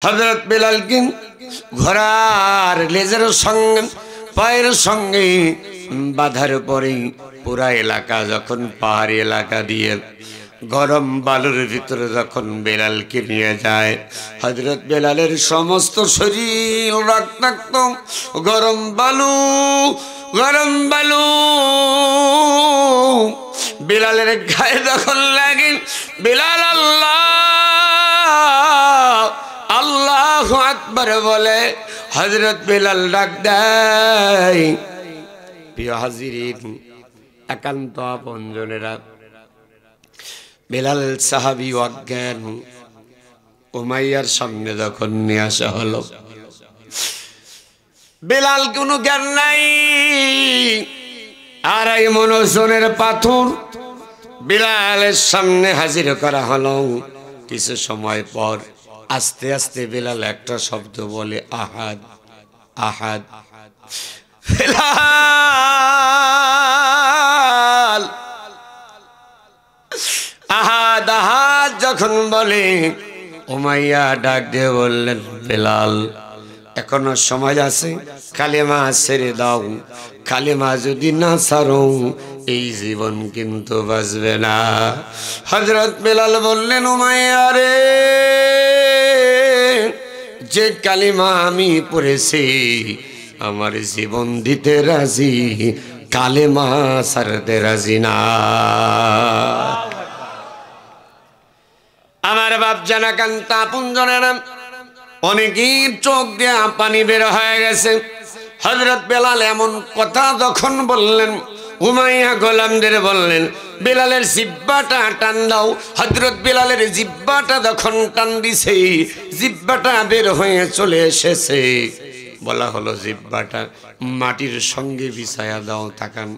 হযরত বেলালকে ঘোড়ার লেজের সঙ্গে পায়ের সঙ্গে বাঁধার পরে পুরা এলাকা যখন পাহাড়ি এলাকা দিয়ে গরম বালুর ভিতরে যখন বেলালকে নিয়ে যায়, হযরত বেলালের সমস্ত শরীর রক্তাক্ত, গরম বালু গরম বালু বেলালের গায়ে যখন লাগে, বেলাল আল্লাহ আল্লাহু আকবার বলে, হযরত বেলাল ডাক দেয়। প্রিয় হাজিরিন, একান্ত আপনজনেরা, বেলাল সাহাবী অজ্ঞান উমাইয়ার সামনে যখন নিয়ে আসা হলো, বেলাল কোনো জ্ঞান নাই, আড়াই মণ ওজনের পাথর বেলালের সামনে হাজির করা হলো। কিছু সময় পর আস্তে আস্তে বেলাল একটা শব্দ বলে, আহাদ আহাদ। বেলাল আহাদ আহাদ যখন বলে, উমাইয়া ডাক দিয়ে বললেন, বেলাল এখনো সময় আছে, কালেমা ছেড়ে দাও, কালেমা যদি না ছাড়ো এই জীবন কিন্তু বাঁচবে না। হযরত বেলাল বললেন, উমাইয়া রে, যে কালিমা আমি পড়েছি আমার জীবন দিতে রাজি, কালেমা ছাড়তে রাজি না। আমার বাপ জানা কান্তা আপনজনেরা, অনেকের চোখ দিয়ে পানি বের হয়ে গেছে। হযরত বেলাল এমন কথা যখন বললেন, উমাইয়া গোলামদের বললেন, বেলালের জিহ্বাটা টান দাও। হযরত বেলালের জিহ্বাটা যখন টান দিছে, জিহ্বাটা বের হয়ে চলে এসেছে। বলা হলো, জিহ্বাটা মাটির সঙ্গে বিছায়া দাও। তাকান,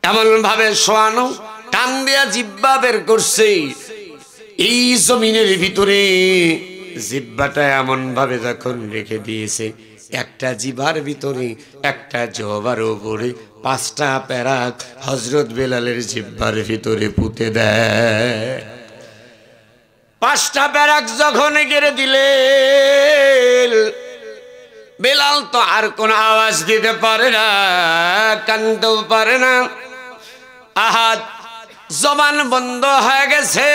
এমন ভাবে শোয়ানো, টান দিয়া জিহ্বা বের করছে। এই জমিনের ভিতরে জিহ্বাটা এমন ভাবে যখন রেখে দিয়েছে, একটা জিহ্বার ভিতরে একটা জবার উপরে 5টা প্যারাক হযরত বেলালের জিহ্বার ভিতরে পুঁতে দেয়। 5টা প্যারাক যখন গেড়ে দিলে, বেলাল তো আর কোন আওয়াজ দিতে পারে না, কানতেও পারে না। আহাদ জবান বন্ধ হয়ে গেছে,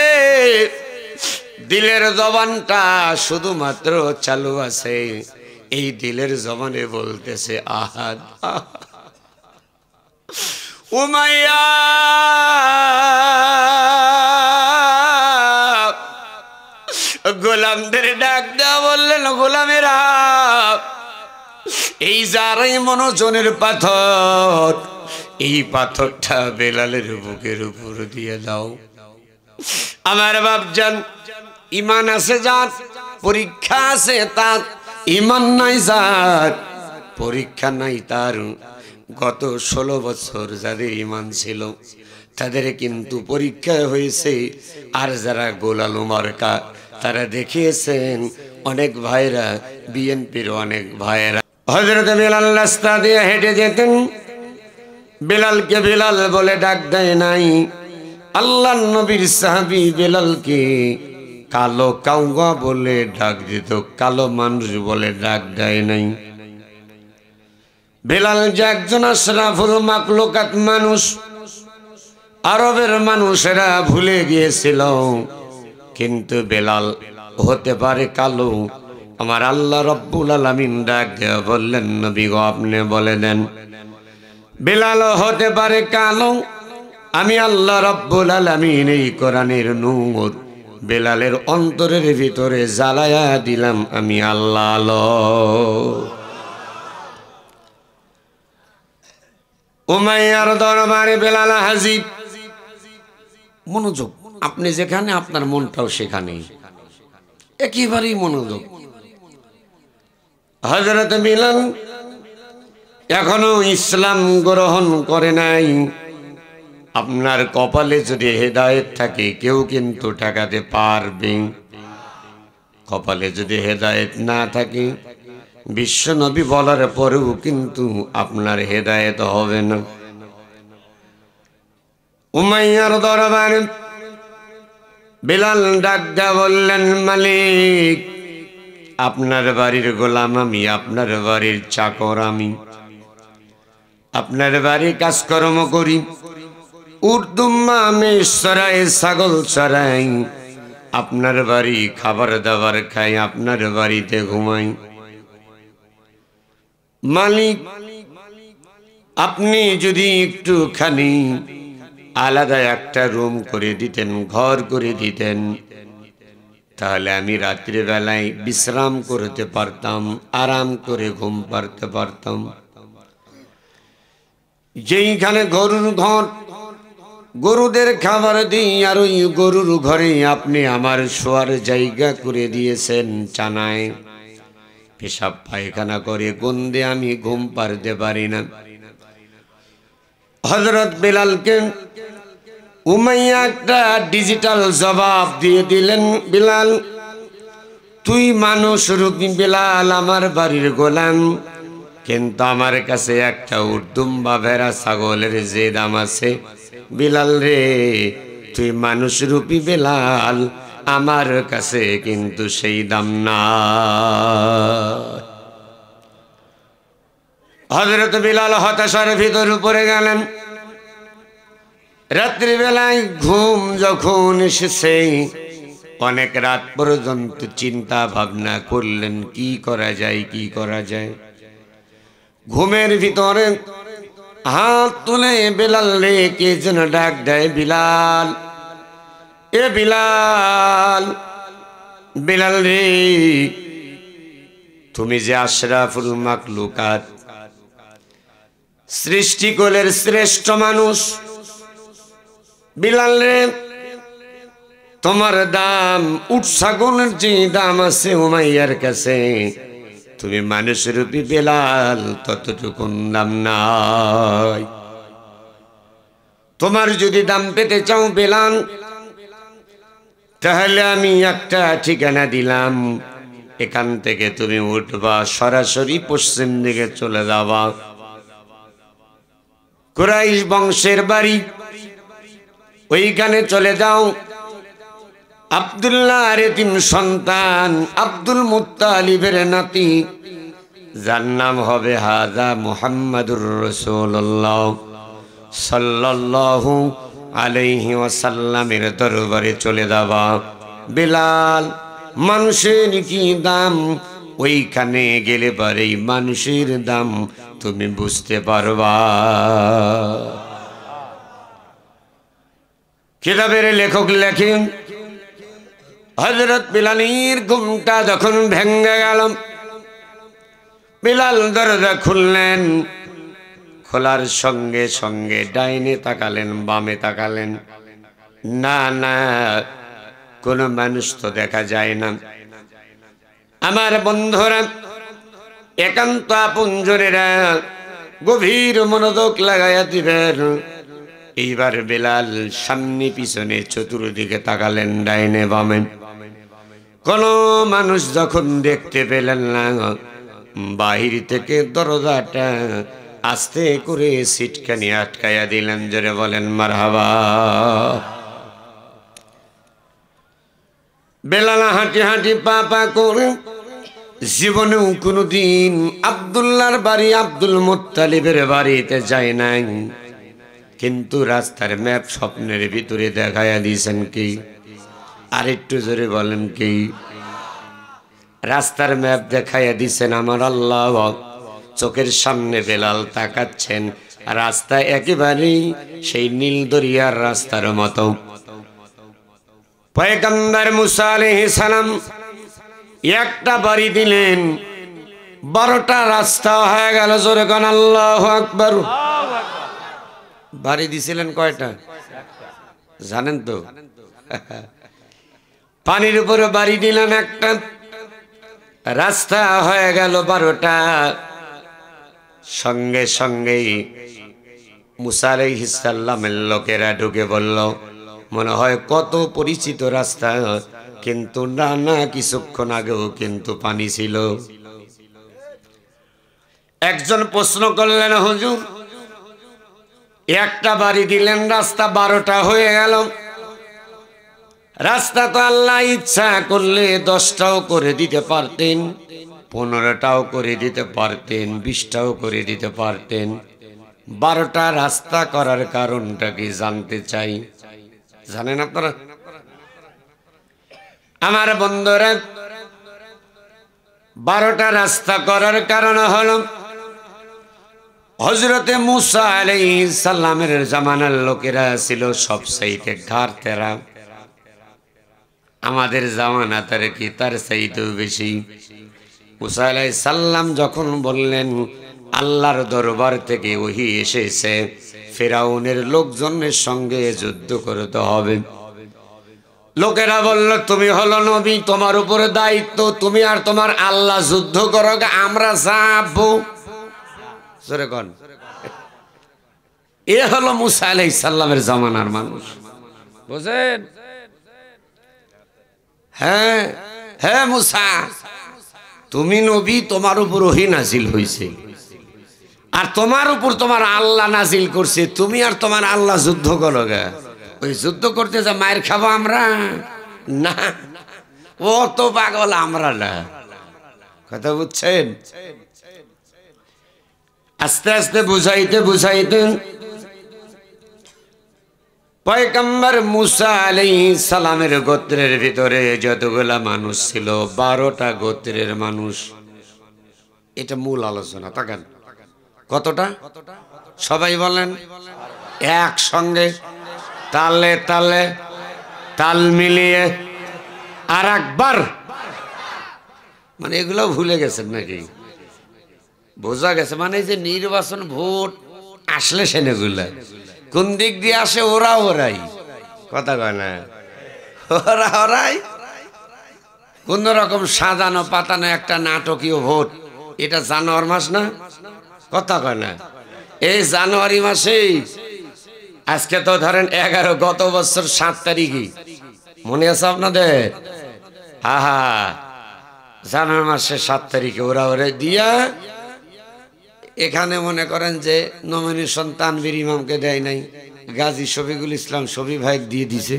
দিলের জবানটা শুধুমাত্র চালু আছে। এই দিলের জবানে বলতেছে, আহাদ উমাইয়া। গোলামদের ডাক দেওয়া বললেন, গোলামেরা, এই যারাই মনোজনের পাথর, এই পাথরটা বেলালের বুকের উপর দিয়ে দাও। আমার বাপজান, ইমান আছে যার, পরীক্ষা আছে তার, ইমান নাই যার, পরীক্ষা নাই তার। গত 16 বছর যাদের ইমান ছিল তাদের কিন্তু পরীক্ষা হয়েছে। আর যারা গোলাল মার্কা, তারা দেখিয়েছেন অনেক ভাইরা, বিএনপির অনেক ভাইরা। হযরত বেলাল রাস্তা দিয়ে হেঁটে যেতেন, বেলালকে বেলাল বলে ডাক দেয় নাই। আল্লাহর নবীর সাহাবী বেলালকে কালো কাউয়া বলে ডাক দিত, কালো মানুষ বলে ডাক দেয় নাই। বেলাল যে একজন আশরাফুল মাখলুকাত মানুষ, আরবের মানুষেরা ভুলে গিয়েছিল, কিন্তু বেলাল হতে পারে কালো। আমার আল্লাহ রব্বুল আলামিন ডাক দিয়ে বললেন, নবী গো আপনি বলে দেন, বেলাল হতে পারে কালো, আমি আল্লাহ রব্বুল আলামিন এই কোরআনের নূর বেলালের অন্তরের ভিতরে জ্বালায়া দিলাম, আমি আল্লাহ আলো। উমাইয়ার দরবারে বেলাল হাজির। মনোযোগ, আপনি যেখানে আপনার মনটাও সেখানে, একেবারেই মনোযোগ। হযরত বেলাল এখনো ইসলাম গ্রহণ করে নাই। আপনার কপালে যদি হেদায়েত থাকে, কেউ কিন্তু ঠেকাতে পারবে। কপালে যদি হেদায়েত না থাকে, বিশ্ব নবী বলার পরেও কিন্তু আপনার হেদায়েত হবে না। উমাইয়ার দরবারে বেলাল ডাক দিয়া বললেন, মালিক আপনার বাড়ির গোলাম আমি, আপনার বাড়ির চাকর আমি, আপনার বাড়ির কাজকর্ম করি, উট দুম্বা মেষ চড়াই, ছাগল চড়াই, আপনার বাড়ি খাবার দাবার খাই, আপনার বাড়িতে ঘুমাই। মালিক, আপনি যদি একটুখানি আলাদা একটা রুম করে দিতেন, ঘর করে দিতেন, তাহলে আমি রাত্রিবেলায় বিশ্রাম করতে পারতাম, আরাম করে ঘুম পাড়তে পারতাম। যেইখানে গরুর ঘর, গরুদের খাবার দিই, আর ওই গরুর ঘরে আপনি আমার শোয়ার জায়গা করে দিয়েছেন। চানায় পেশাব পায়খানা করে গন্ধে আমি ঘুম পাড়তে পারি না। হযরত বেলালকে উমাইয়া একটা ডিজিটাল জবাব দিয়ে দিলেন, বেলাল তুই মানুষ রূপী বেলাল, আমার বাড়ির গোলাম, কিন্তু আমার কাছে একটা উট দুম্বা ভেড়া ছাগলের যে দাম আছে, বেলাল রে তুই মানুষ রূপী বেলাল, আমার কাছে কিন্তু সেই দাম না। হযরত বেলাল হতাশার ভিতর পড়ে গেলেন। রাত্রিবেলায় ঘুম যখন এসেছে, অনেক রাত পর্যন্ত চিন্তা ভাবনা করলেন কি করা যায়, কি করা যায়। ঘুমের ভিতরে হাত তুলে বেলাল রে কে যেন ডাক দেয়, বিলাল, এ বিলাল, বেলাল রে তুমি যে আশরাফুল মাখলুকাত, সৃষ্টিকুলের শ্রেষ্ঠ মানুষ, বিলাল রে তোমার দাম উট ছাগলের যে দাম আছে উমাইয়ার কাছে, তুমি মানুষ রূপী বেলাল ততটুকু দাম নাই। তোমার যদি দাম পেতে চাও বেলাল, তাহলে আমি একটা ঠিকানা দিলাম, এখান থেকে তুমি উঠবা, সরাসরি পশ্চিম দিকে চলে যাবা, কুরাইশ বংশের বাড়ি, ওইখানে চলে যাও। আব্দুল্লাহ এর তিন সন্তান, আব্দুল মুত্তালিবের নাতি, যার নাম হবে হাজা মুহাম্মাদুর রাসূলুল্লাহ সাল্লাল্লাহু আলাইহি ওয়াসাল্লামের দরবারে চলে যাবা। বেলাল মানুষের কি দাম, ওইখানে গেলে পরে মানুষের দাম তুমি বুঝতে পারবা। কিতাবের লেখক লেখেন, হযরত বেলালের ঘুমটা যখন ভেঙে গেল, বেলাল দরজা খুললেন। খোলার সঙ্গে সঙ্গে ডাইনে তাকালেন, বামে তাকালেন, না না কোনো মানুষ তো দেখা যায় না। আমার বন্ধুরা, একান্ত আপনজনেরা গভীর মনোযোগ লাগাইয়া দিবেন। এইবার বেলাল সামনে পিছনে চতুর্দিকে তাকালেন, ডাইনে বামে, কোন মানুষ যখন দেখতে পেলেন না, বাহির থেকে দরজাটা আস্তে করে সিটকানি আটকাইয়া দিলেন। জোরে বলেন মারহাবা। বেলাল হাঁটি হাঁটি পা পা করে জীবনেও কোনোদিন আব্দুল্লাহর বাড়ি, আব্দুল মুত্তালিবের বাড়িতে যায় নাই, কিন্তু রাস্তার ম্যাপ স্বপ্নের ভিতরে দেখাইয়া দিয়েছেন কি? আরেকটু জোরে বলেন কি? রাস্তার ম্যাপ দেখাইয়া দিয়েছেন আমার আল্লাহ। চোখের সামনে বেলাল তাকাচ্ছেন, রাস্তা একেবারেই সেই নীল দরিয়ার রাস্তার মতো। পয়গম্বর মুসা আলাইহিস সালাম একটা বাড়ি দিলেন, 12টা রাস্তা হয়ে গেল। জোরে কোন আল্লাহু আকবার। বাড়ি দিছিলেন কয়টা জানেন তো? পানির উপরে বাড়ি দিলেন একটা, রাস্তা হয়ে গেল 12টা। সঙ্গে সঙ্গেই মুসা আলাইহিস সালামের লোকেরা ঢুকে বলল, মনে হয় কত পরিচিত রাস্তা, কিন্তু না না, কিছুক্ষণ আগেও কিন্তু পানি ছিল। একজন প্রশ্ন করলেন, হুজুর একটা বাড়ি দিলেন, রাস্তা 12টা হয়ে গেল, রাস্তা তো আল্লাহ ইচ্ছা করলে 10টাও করে দিতে পারতেন, 15টাও করে দিতে পারতেন, 20টাও করে দিতে পারতেন। 12টা রাস্তা করার কারণটা কি জানতে চাই? জানেন আপনারা? আমার বন্ধুরা, 12টা রাস্তা করার কারণ হলো হযরতে মুসা আলাইহিস সালামের জামানার লোকেরা ছিল সবচাইতে ঘাড় তেরা। আমাদের জামানা তার কি তার চাইতেও বেশি। মুসা আলাইহিস সালাম যখন বললেন আল্লাহর দরবার থেকে ওহী এসেছে, ফিরাউনের লোকজনের সঙ্গে যুদ্ধ করতে হবে, লোকেরা বলল তুমি হলো নবী, তোমার উপরে দায়িত্ব, তুমি আর তোমার আল্লাহ যুদ্ধ করো, আমরা যাবো। জোরে কোন। এ হলো মুসা আলাইহিস সালামের জামানার মানুষ, বুঝেন? হ্যাঁ হ্যাঁ মুসা, তুমি নবী, তোমার উপর ওহী নাজিল হয়েছে, আর তোমার উপর তোমার আল্লাহ নাজিল করছে, তুমি আর তোমার আল্লাহ যুদ্ধ করো গা। ওই যুদ্ধ করতে যা মায়ের খাবো আমরা না, ও তো পাগল, আমরা না। কথা বুঝছেন? আস্তে আস্তে বুঝাইতে বুঝাইতে পয়গম্বর মুসা আলাইহিস সালামের গোত্রের ভিতরে যতগুলা মানুষ ছিল, 12টা গোত্রের মানুষ। এটা মূল আলোচনা। তাকান কতটা, সবাই বলেন একসঙ্গে, তালে তালে তাল মিলিয়ে আর একবার। মানে এগুলো ভুলে গেছেন নাকি? বোঝা গেছে? মানে যে নির্বাচন ভোট আসলে সেনেগুলা কোন দিক দিয়ে আসে, ওরা ওরাই। কথা কয় না, ওরা ওরাই। কোন রকম সাজানো পাতানো একটা নাটকীয় ভোট। এটা জানুয়ারি মাস না? কথা কয় না? এই জানুয়ারি মাসেই আজকে তো ধরেন 11, গত বছর 7 তারিখে, মনে আছে আপনাদের? হা জানুয়ারি মাসের 7 তারিখে ওরা ওরে দিয়া এখানে মনে করেন যে নমিনেশন তানভীর ইমামকে দেয় নাই, গাজী শফিকুল ইসলাম শফি ভাই দিয়ে দিছে।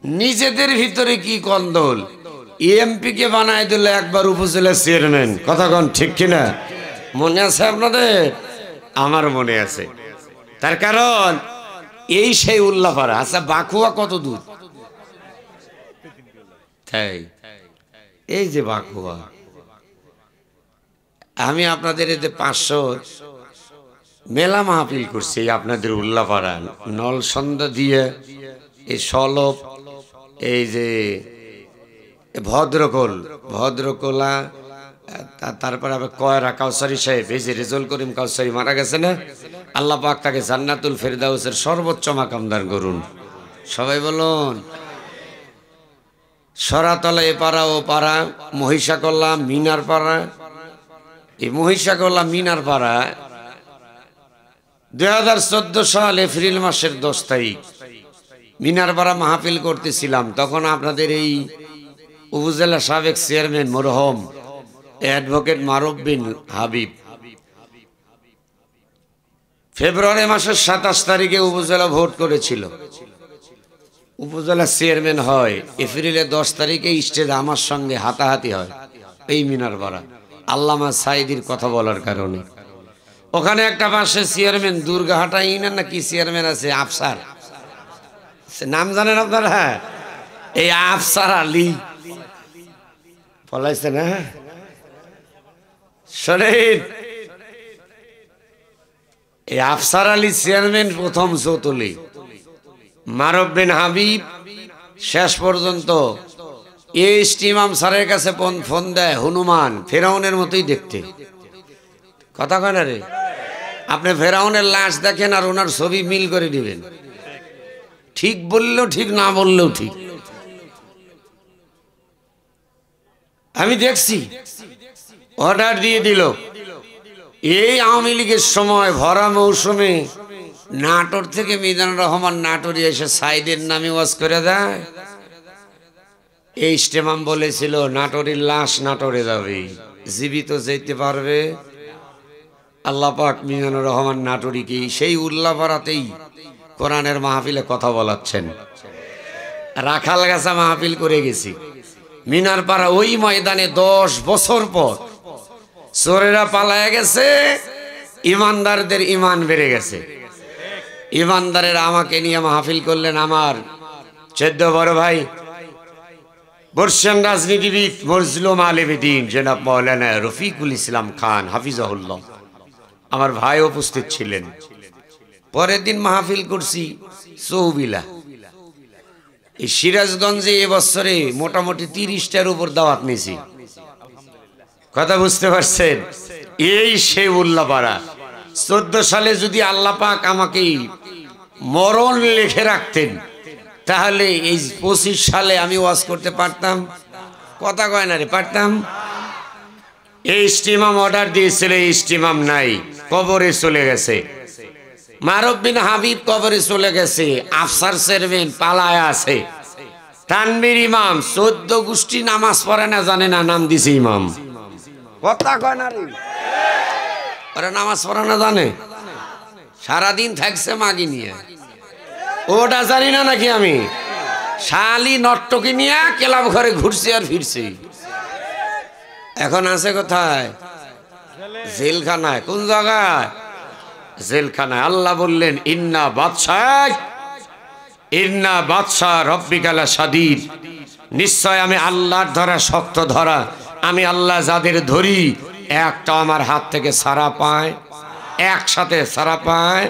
নিজেদের ভিতরে কি কন্দল, এমপি কে বানায় দিল একবার উপজেলা চেয়ারম্যান। কথা কন ঠিক কিনা? মনে আছে আপনাদের? আমার মনে আছে। তার কারণ এই সেই উল্লাপাড়া। আচ্ছা বাকুয়া কত দূর? তাই এই যে বাকুয়া, আমি আপনাদের এতে 500 মেলা মাহফিল করছি আপনাদের উল্লাপাড়া নলসন্দা দিয়ে, এই সলপ, এই যে ভদ্রকোলা, তারপরে আবার কয়রা কাউসারি সাহেব, এই যে রেজল করিম কাউসারি মারা গেছে না, আল্লাহ পাক তাকে জান্নাতুল ফেরদাউসের সর্বোচ্চ মাকাম দান করুন। সবাই বলুন। সরাতলা এ পাড়া ও পাড়া, মহিষাকল্লা, মিনার পাড়া। এই মহিষাকল্লা মিনার পাড়া 2014 সাল এপ্রিল মাসের 10 তারিখ মিনার পাড়া মাহফিল করতেছিলাম। তখন আপনাদের এই উপজেলা সাবেক চেয়ারম্যান মরহম অ্যাডভোকেট মারুফ বিন হাবিব ফেব্রুয়ারি মাসের 27 তারিখে উপজেলা ভোট করেছিল, উপজেলা চেয়ারম্যান হয়। এপ্রিলের 10 তারিখে স্টেজ আমার সঙ্গে হাতাহাতি হয় এই মিনার পাড়া, আল্লামা সাইদির কথা বলার কারণে। ওখানে একটা পাশে চেয়ারম্যান দুর্গাহাটা ইউনিয়ন না কি চেয়ারম্যান আছে, আফসার, নাম জানেন আপনারা? এই আফসার আলী পলাইছে না? শোনেন, এই আফসার আলী চেয়ারম্যান প্রথম চৌতলি, মারুফ বিন হাবিব শেষ পর্যন্ত ইমাম স্যারের কাছে ফোন দেয়, হনুমান ফেরাউনের মতোই দেখতে। কথা কয় না রে? আপনি ফেরাউনের লাশ দেখেন আর ওনার ছবি মিল করে দিবেন, ঠিক বললেও ঠিক, না বললেও ঠিক। আমি দেখছি, অর্ডার দিয়ে দিল। এই আওয়ামী লীগের সময় ভরা মৌসুমে নাটোর থেকে মিজানুর রহমান নাটোরে এসে সাইদের নামে ওয়াজ করে দেয়। এই ইস্তেমাম বলেছিল নাটোরের লাশ নাটোরে যাবে, জীবিত যেতে পারবে। আল্লাহ পাক মিজানুর রহমান নাটোরিকে সেই উল্লাপাড়াতেই কোরআনের মাহফিলে কথা বলাচ্ছেন। রাখালগাছা মাহফিল করে গেছি মিনারপাড়া ওই ময়দানে 10 বছর পর চোরেরা পালায় গেছে, ইমানদারদের ইমান বেড়ে গেছে। ইমানদারেরা আমাকে নিয়ে মাহফিল করলেন। আমার 14 বড় ভাই বর্ষিয়ান রাজনীতিবিদ মজলুম আলেমদ্দিন জনাব মাওলানা রফিকুল ইসলাম খান হাফিজাহুল্লাহ আমার ভাই উপস্থিত ছিলেন। পরের দিন মাহফিল করছি চৌবিলা। এই সিরাজগঞ্জে এবছরে মোটামুটি 30টার উপর দাওয়াত নিয়েছি। কথা বুঝতে পারছেন? এই সে উল্লাপাড়া 14 সালে যদি আল্লাহ পাক আমাকে মরণ লিখে রাখতেন তাহলে এই 25 সালে আমি ওয়াজ করতে পারতাম। কথা কয় না রে, পারতাম। এই ইস্তিমাম অর্ডার দিয়েছিল, এই ইস্তিমাম নাই, কবরে চলে গেছে। মারুফ বিন হাবিব কবরে চলে গেছে, আফসার চেয়ারম্যান পালায় আছে। তানভীর ইমাম 14 গোষ্ঠী নামাজ পড়ে না, জানে না, নাম দিছে ইমাম। কথা কয় না রে, ওরা নামাজ পড়ে না জানে, সারাদিন থাকছে মাগি নিয়ে। ওটা জানি না নাকি আমি শালি নট্টকি নিয়ে ক্লাব ঘরে ঘুরছি আর ফিরছি। এখন আছে কোথায়? জেলখানায়। কোন জায়গায়? জেলখানায়। আল্লাহ বললেন ইন্না বাদশা রব্বিকা লাশাদীদ, নিশ্চয় আমি আল্লাহর ধরা শক্ত ধরা। আমি আল্লাহ যাদের ধরি একটা আমার হাত থেকে ছাড়া পায়, একসাথে ছাড়া পায়।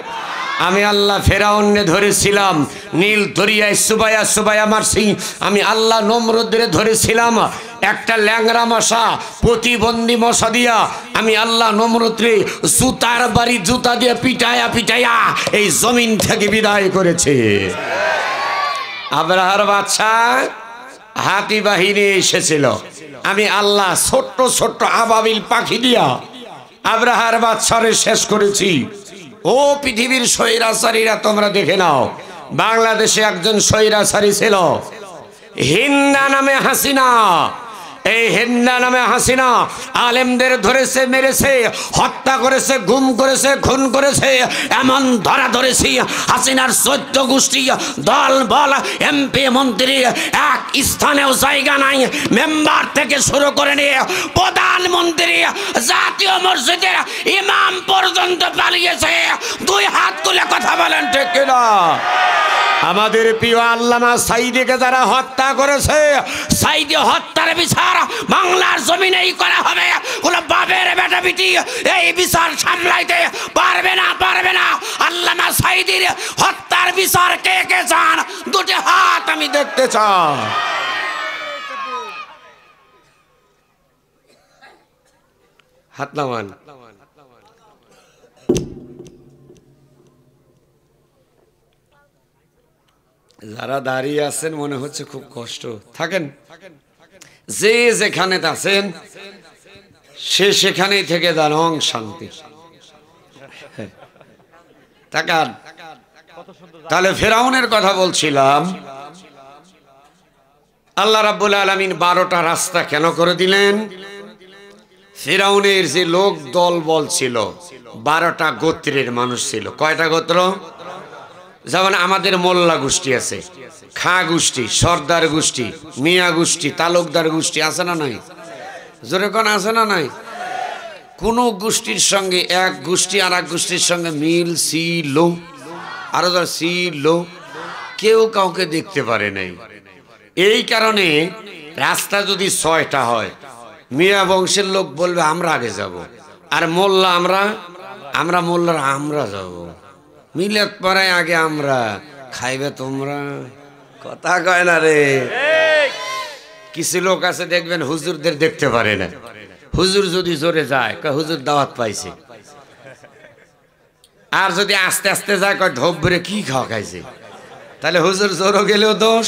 আমি আল্লাহ ফেরাউনকে ধরেছিলাম, নীল দরিয়ায় সুবাইয়া সুবাইয়া মারছি। আমি আল্লাহ নমরুদরে ধরেছিলাম একটা ল্যাংরা মশা, প্রতিবন্ধী মশা দিয়া। আমি আল্লাহ নমরুদরে জুতার বাড়ি জুতা দিয়ে পিটায়া পিটায়া এই জমিন থেকে বিদায় করেছে। আব্রাহার বাদশা হাতি বাহিনী এসেছিল, আমি আল্লাহ ছোট্ট ছোট্ট আবাবিল পাখি দিয়া আব্রাহার বাদশারে শেষ করেছি। ও পৃথিবীর স্বৈরাচারীরা, তোমরা দেখে নাও, বাংলাদেশে একজন স্বৈরাচারী ছিল হিন্দা নামে হাসিনা। এই হিন্দা নামে হাসিনা আলেমদের ধরেছে, মেরেছে, হত্যা করেছে, গুম করেছে, খুন করেছে। এমন ধরা ধরেছি হাসিনার 14 গোষ্ঠী দল বল এমপি মন্ত্রী এক স্থানেও জায়গা নাই। মেম্বার থেকে শুরু করে নিয়ে প্রধানমন্ত্রী, জাতীয় মসজিদের ইমাম পর্যন্ত পালিয়েছে। 2 হাত তুলে কথা বলেন ঠিক কিনা? আমাদের প্রিয় আল্লামা সাইদিকে যারা হত্যা করেছে, সাইদি হত্যার বিচার বাংলার জমিনেই করা হবে। কোন বাপের বেটা বিটি এই বিচার সামলাইতে পারবে না, পারবে না। আল্লামা সাইদির হত্যার বিচার কে কে চান? 2টি হাত আমি দেখতে চাই। হাত নামান। যারা দাঁড়িয়ে আছেন মনে হচ্ছে খুব কষ্ট, থাকেন। যে যেখানে আছেন সে সেখানেই থেকে দাঁড়ান, শান্তি। তাকান। তাহলে ফেরাউনের কথা বলছিলাম। আল্লাহ রাব্বুল আলামিন 12টা রাস্তা কেন করে দিলেন? ফেরাউনের যে লোক দল বল ছিল, 12টা গোত্রের মানুষ ছিল। কয়টা গোত্র? যেমন আমাদের মোল্লা গোষ্ঠী আছে, খাঁ গোষ্ঠী, সর্দার গোষ্ঠী, মিয়া গোষ্ঠী, তালুকদার গোষ্ঠী, আছে না নাই? জোরে কোন আছে না নাই? কোন গোষ্ঠীর সঙ্গে এক গোষ্ঠী আর এক গোষ্ঠীর সঙ্গে মিল ছিল? আরো যারা ছিল, কেউ কাউকে দেখতে পারে নাই। এই কারণে রাস্তা যদি 6টা হয়, মিয়া বংশের লোক বলবে আমরা আগে যাব, আর মোল্লা আমরা মোল্লার আমরা যাব। মিলাদ পড়ায় আগে আমরা, খাইবে তোমরা। কথা কয় না রে। কিছু লোক আছে দেখবেন হুজুরদের দেখতে পারে না। হুজুর যদি জোরে যায় কয় হুজুর দাওয়াত পাইছে, আর যদি আস্তে আস্তে যায় কয় ঢোপ ভরে কি খাওয়া খাইছে। তাহলে হুজুর জোরও গেলেও দোষ,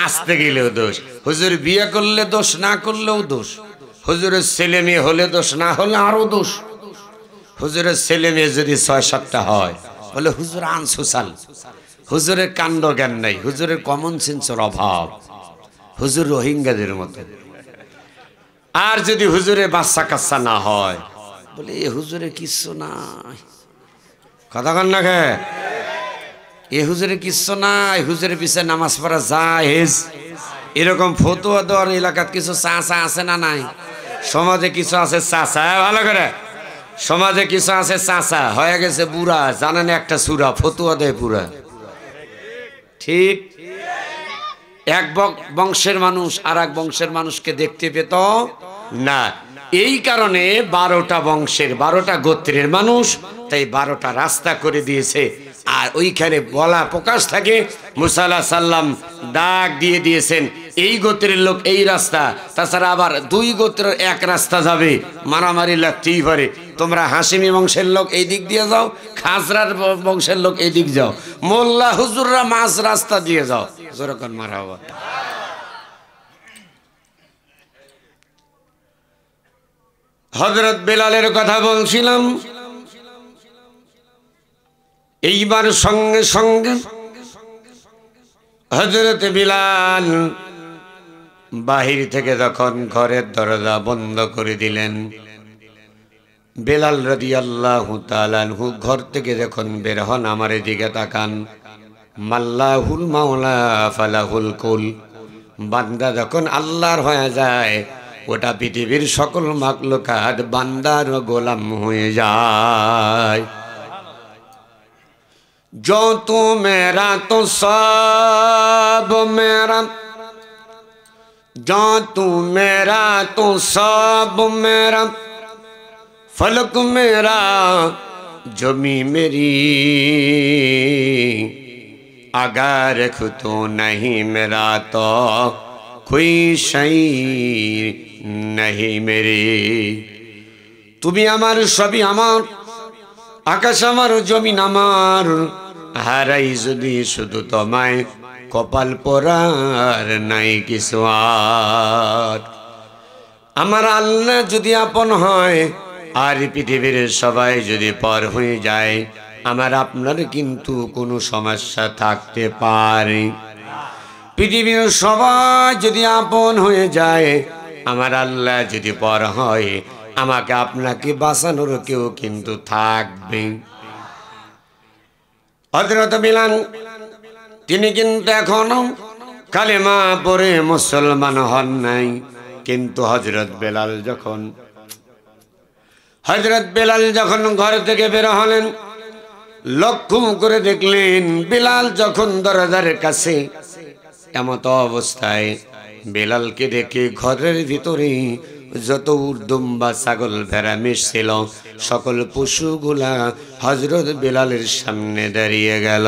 আস্তে গেলেও দোষ। হুজুর বিয়ে করলে দোষ, না করলেও দোষ। হুজুরের ছেলে মেয়ে হলে দোষ, না হলে আরো দোষ। হুজুরের ছেলে মেয়ে যদি 6-7টা হয় বলে হুজুর আনসোশাল, হুজুরের কাণ্ড জ্ঞান নাই, হুজুরের কমন সেন্সের অভাব, হুজুর রোহিঙ্গাদের মতো। আর যদি হুজুরের বাচ্চা কাচ্চা না হয় বলে এ হুজুরে কিচ্ছু নাই। কথা কন না কে? এ হুজুরের কিচ্ছু না, এই হুজুরের পিছনে নামাজ পড়া জায়েজ, এরকম ফতুয়া দেওয়ার এলাকাত কিছু চাচা আছে না নাই? সমাজে কিছু আছে চাচা, ভালো করে সমাজে কিছু আছে চাচা হয়ে গেছে বুড়া, জানেন একটা সুরা ফতুয়া দেয় পুরা। ঠিক এক বংশের মানুষ আর এক বংশের মানুষকে দেখতে পেত না, এই কারণে 12টা বংশের 12টা গোত্রের মানুষ, তাই 12টা রাস্তা করে দিয়েছে। আর ওইখানে বলা প্রকাশ থাকে মুসা আলাইহিস সালাম ডাক দিয়ে দিয়েছেন এই গোত্রের লোক এই রাস্তা, তাছাড়া আবার 2 গোত্রের এক রাস্তা যাবে, মারামারি লাগতেই পারে। তোমরা হাশিমি বংশের লোক এই দিক দিয়ে যাও, খাজরার বংশের লোক এই দিক যাও, মোল্লা হুজুররা মাঝ রাস্তা দিয়ে যাও। যেরকম মারাবা হযরত বেলালের কথা বলছিলাম। এইবার সঙ্গে সঙ্গে হযরত বিলাল বাহির থেকে যখন ঘরের দরজা বন্ধ করে দিলেন, বেলাল রাদিয়াল্লাহু তাআলা আনহু ঘর থেকে যখন বের হন আমার দিকে তাকান, মাল্লাহুল মাওলা ফালাহুল কুল, বান্দা যখন আল্লাহর হয়ে যায় ওটা পৃথিবীর সকল মাখলুকাত বান্দার গোলাম হয়ে যায়। जो तू मेरा तो सब मेरा, जो तू मेरा तो सब मेरा, फलक मेरा जमी मेरी, अगर तो नहीं मेरा तो कोई शई नहीं मेरी। তুমি আমার সবই আমার, আকাশ আমার জমিন আমার, হারাই যদি শুধু তোমায় কপাল পরার নাই কিছু আর। আমার আল্লাহ যদি আপন হয় আর পৃথিবীর সবাই যদি পর হয়ে যায়, আমার আপনার কিন্তু কোনো সমস্যা থাকতে পারে। পৃথিবীর সবাই যদি আপন হয়ে যায়, আমার আল্লাহ যদি পর হয়, আমাকে আপনাকে বাঁচানোর কেউ কিন্তু থাকবে। হযরত বিলাল তিনি কিন্তু এখনো কালেমা পড়ে মুসলমান হন নাই, কিন্তু হযরত বেলাল যখন ঘর থেকে বের হলেন, লক্ষ্য করে দেখলেন বিলাল যখন দরজার কাছে, এমত অবস্থায় বেলালকে দেখে ঘরের ভিতরে যত উর্দুম্বা ছাগল ভেড়া মিশছিল সকল পশুগুলা হযরত বেলালের সামনে দাঁড়িয়ে গেল।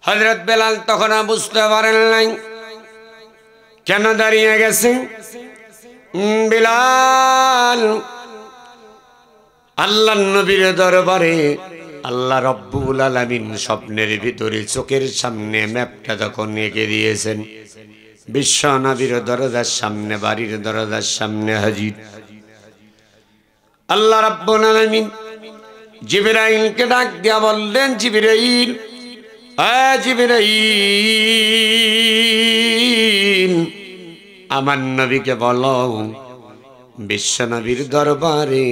হযরত বেলাল তখন বুঝতে পারেন নাই কেন দাঁড়িয়ে গেছে। বেলাল আল্লাহর নবীর দরবারে আল্লাহ রব্বুল আলামিন স্বপ্নের ভিতরে চোখের সামনে ম্যাপটা যখন এঁকে দিয়েছেন, বিশ্ব নবীর দরজার সামনে, বাড়ির দরজার সামনে হাজির। আল্লাহ রাব্বুল আলামিন জিবরাইলকে ডাক দিয়া বললেন, জিবরাইল, জিবরাইল আমার নবীকে বলো বিশ্ব নবীর দরবারে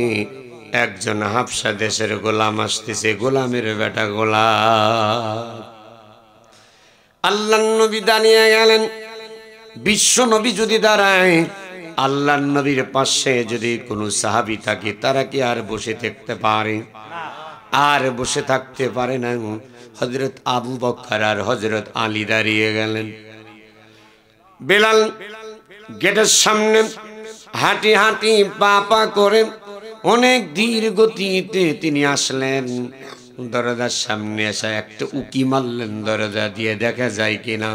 একজন হাবশা দেশের গোলাম আসতেছে, গোলামের বেটা গোলাম। আল্লাহর নবী দাঁড়িয়ে গেলেন। বিশ্ব নবী যদি দাঁড়ায়, আল্লাহর নবীর পাশে যদি কোনো সাহাবী থাকে, তারা কি আর বসে থাকতে পারে? আর বসে থাকতে পারে না। হযরত আবু বকর আর হযরত আলী দাঁড়িয়ে গেলেন। বেলাল গেটের সামনে হাঁটি হাঁটি পা পা করে অনেক ধীর গতিতে তিনি আসলেন। দরজার সামনে এসে একটা উকি মারলেন দরজা দিয়ে, দেখা যায় কিনা।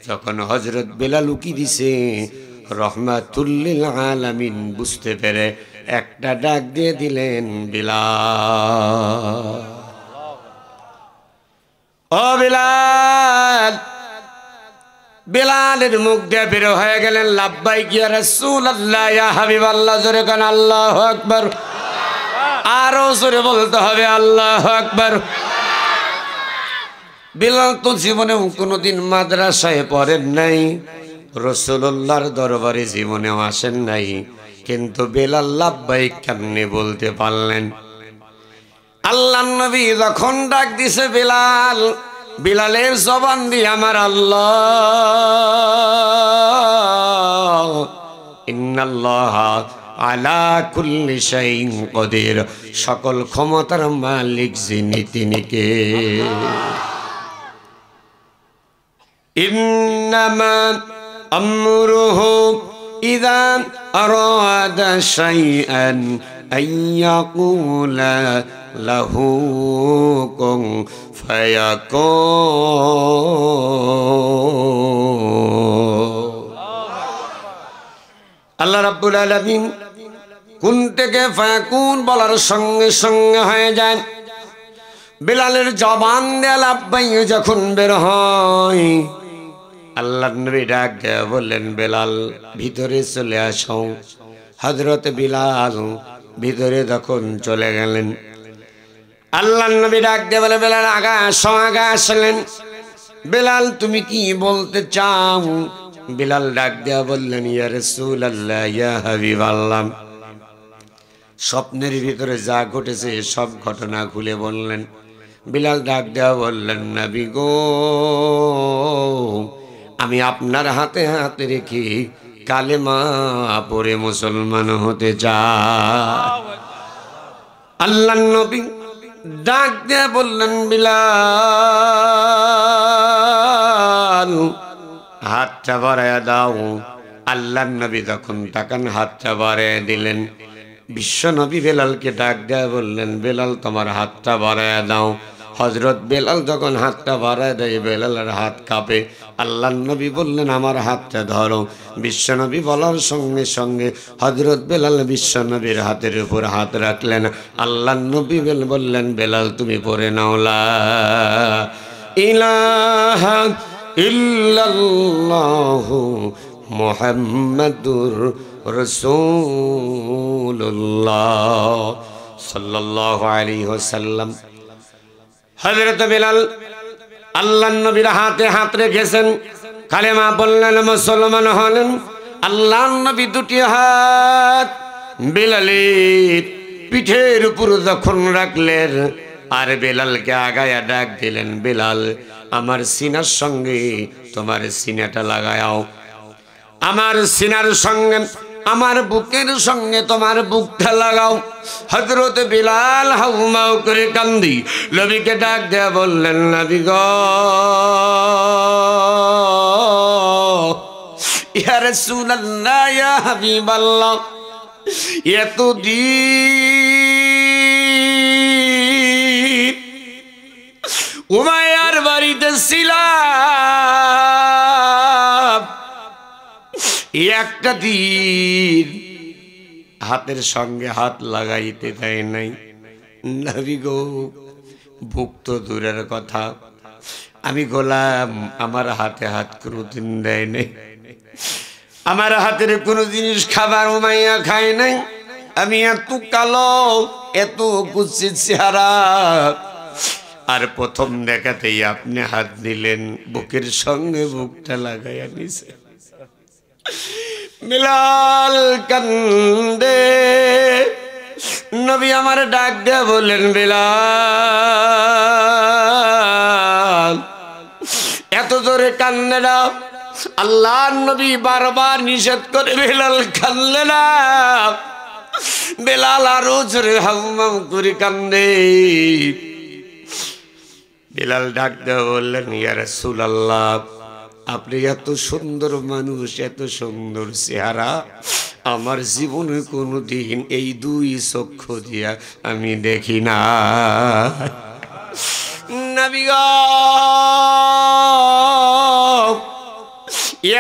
যখন হযরত বেলাল উকি দিছে, রহমাতুল লিল আলামিন বুঝতে পেরে একটা ডাক দিয়ে দিলেন, বিলাল, ও বিলাল। বেলালের মুখ দিয়ে বের হয়ে গেলেন, লাব্বাইক ইয়া রাসূলুল্লাহ, ইয়া হাবিবাল্লাহ। জোরে কান আল্লাহু আকবার। আরো জোরে বলতে হবে আল্লাহু আকবার। বেলাল তো জীবনেও কোনোদিন মাদ্রাসায় পড়েন নাই, রাসূলুল্লাহর দরবারে জীবনেও আসেন নাই, কিন্তু বেলাল লাব্বাইক কেমনে বলতে পারলেন? আল্লাহর নবী যখন ডাক দিছে বিলাল, বিলালের জবান দিয়ে আমার আল্লাহ ইন্নাল্লাহা আলা কুল্লি শাইইন কদির, সকল ক্ষমতার মালিক যিনি তিনি কে। ইন্নামা আমরুহু ইযা আরাদা শাইআন আইয়াকুলা লাহু কুন ফায়াকুন। আল্লাহ রাব্বুল আলামিন কুন থেকে ফায়াকুন বলার সঙ্গে সঙ্গে হয়ে যায়। বিলালের জবান দিয়ে লাব্বাই যখন বের হয়, আল্লাহর নবী ডাক দিয়ে বললেন, বেলাল ভিতরে চলে আসো। হযরত বিলাল ভিতরে যখন চলে গেলেন, আল্লাহর নবী ডাক দিয়ে বলে, বেলাল আগা আসো, আগা আসলেন। বেলাল তুমি কি বলতে চাও? বিলাল ডাক দিয়া বললেন, ইয়া রাসূলুল্লাহ, ইয়া হাবিবাল্লাহ। স্বপ্নের ভিতরে যা ঘটেছে সব ঘটনা খুলে বললেন। বিলাল ডাক দেওয়া বললেন, নবী গো, আমি আপনার হাতে হাতে রেখে কালেমা পড়ে মুসলমান হতে চাই। আল্লাহর নবী ডাক দেয়া বললেন, বিলাল হাতটা বাড়ায়া দাও। আল্লাহর নবী তখন তাকান, হাতটা বাড়ায়া দিলেন। বিশ্ব নবী বেলালকে ডাক দেয়া বললেন, বেলাল তোমার হাতটা বাড়ায়া দাও। হযরত বেলাল যখন হাতটা বাড়ায় দেয়, বেলালের হাত কাঁপে। আল্লাহর নবী বললেন, আমার হাতটা ধরো। বিশ্ব নবী বলার সঙ্গে সঙ্গে হযরত বেলাল বিশ্ব নবীর হাতের উপর হাত রাখলেন। আল্লাহর নবী বললেন, বেলাল তুমি পড়ে নাও লা ইলাহা ইল্লাল্লাহু মুহাম্মাদুর রাসূলুল্লাহ সাল্লাল্লাহু আলাইহি ওয়াসাল্লাম। হযরত বেলাল আল্লাহর নবীর হাতে হাত রেখেছেন, কালেমা বললেন, মুসলমান হলেন। আল্লাহর নবী দুটি হাত বেলালের পিঠের উপর যখন রাখলেন, আর বেলালকে আগায়া ডাক দিলেন, বেলাল আমার সিনার সঙ্গে তোমার সিনাটা লাগাও, আমার সিনার সঙ্গে আমার বুকের সঙ্গে তোমার বুকটা লাগাও। হযরত বিলাল হাউমাউ করে কান্দি নবীকে ডাক দেয়া বললেন, নবী গো, ইয়া রাসূলুল্লাহ, ইয়া হাবিবাল্লাহ, এতদিন উমাইয়ার বাড়িতে ছিলাম, একটা দিন হাতের সঙ্গে হাত লাগাইতে দেয় নাই। নবী গো, বুক তো দূরের কথা, আমি গোলাম, আমার হাতে হাত কোনোদিন দেয় নাই। আমার হাতের কোনো জিনিস খাবার উমাইয়া খায় নাই। আমি এত কালো, এত কুৎসিত চেহারা, আর প্রথম দেখাতেই আপনি হাত দিলেন, বুকের সঙ্গে বুকটা লাগাইয়া নিছে। বিলাল কান্দে। নবী আমার ডাক দেয়া বললেন, বিলাল এত জোরে কান্দে না। আল্লাহর নবী বারবার নিষেধ করে, বিলাল কান্দে না। বিলাল আরো জোরে হাউমাউ করে কান্দে। বিলাল ডাক দেয়া বললেন, ইয়া রাসূলুল্লাহ, আপনি এত সুন্দর মানুষ, এত সুন্দর চেহারা, আমার জীবনে কোনোদিন এই দুই চক্ষু দিয়া আমি দেখি না। নবী গো,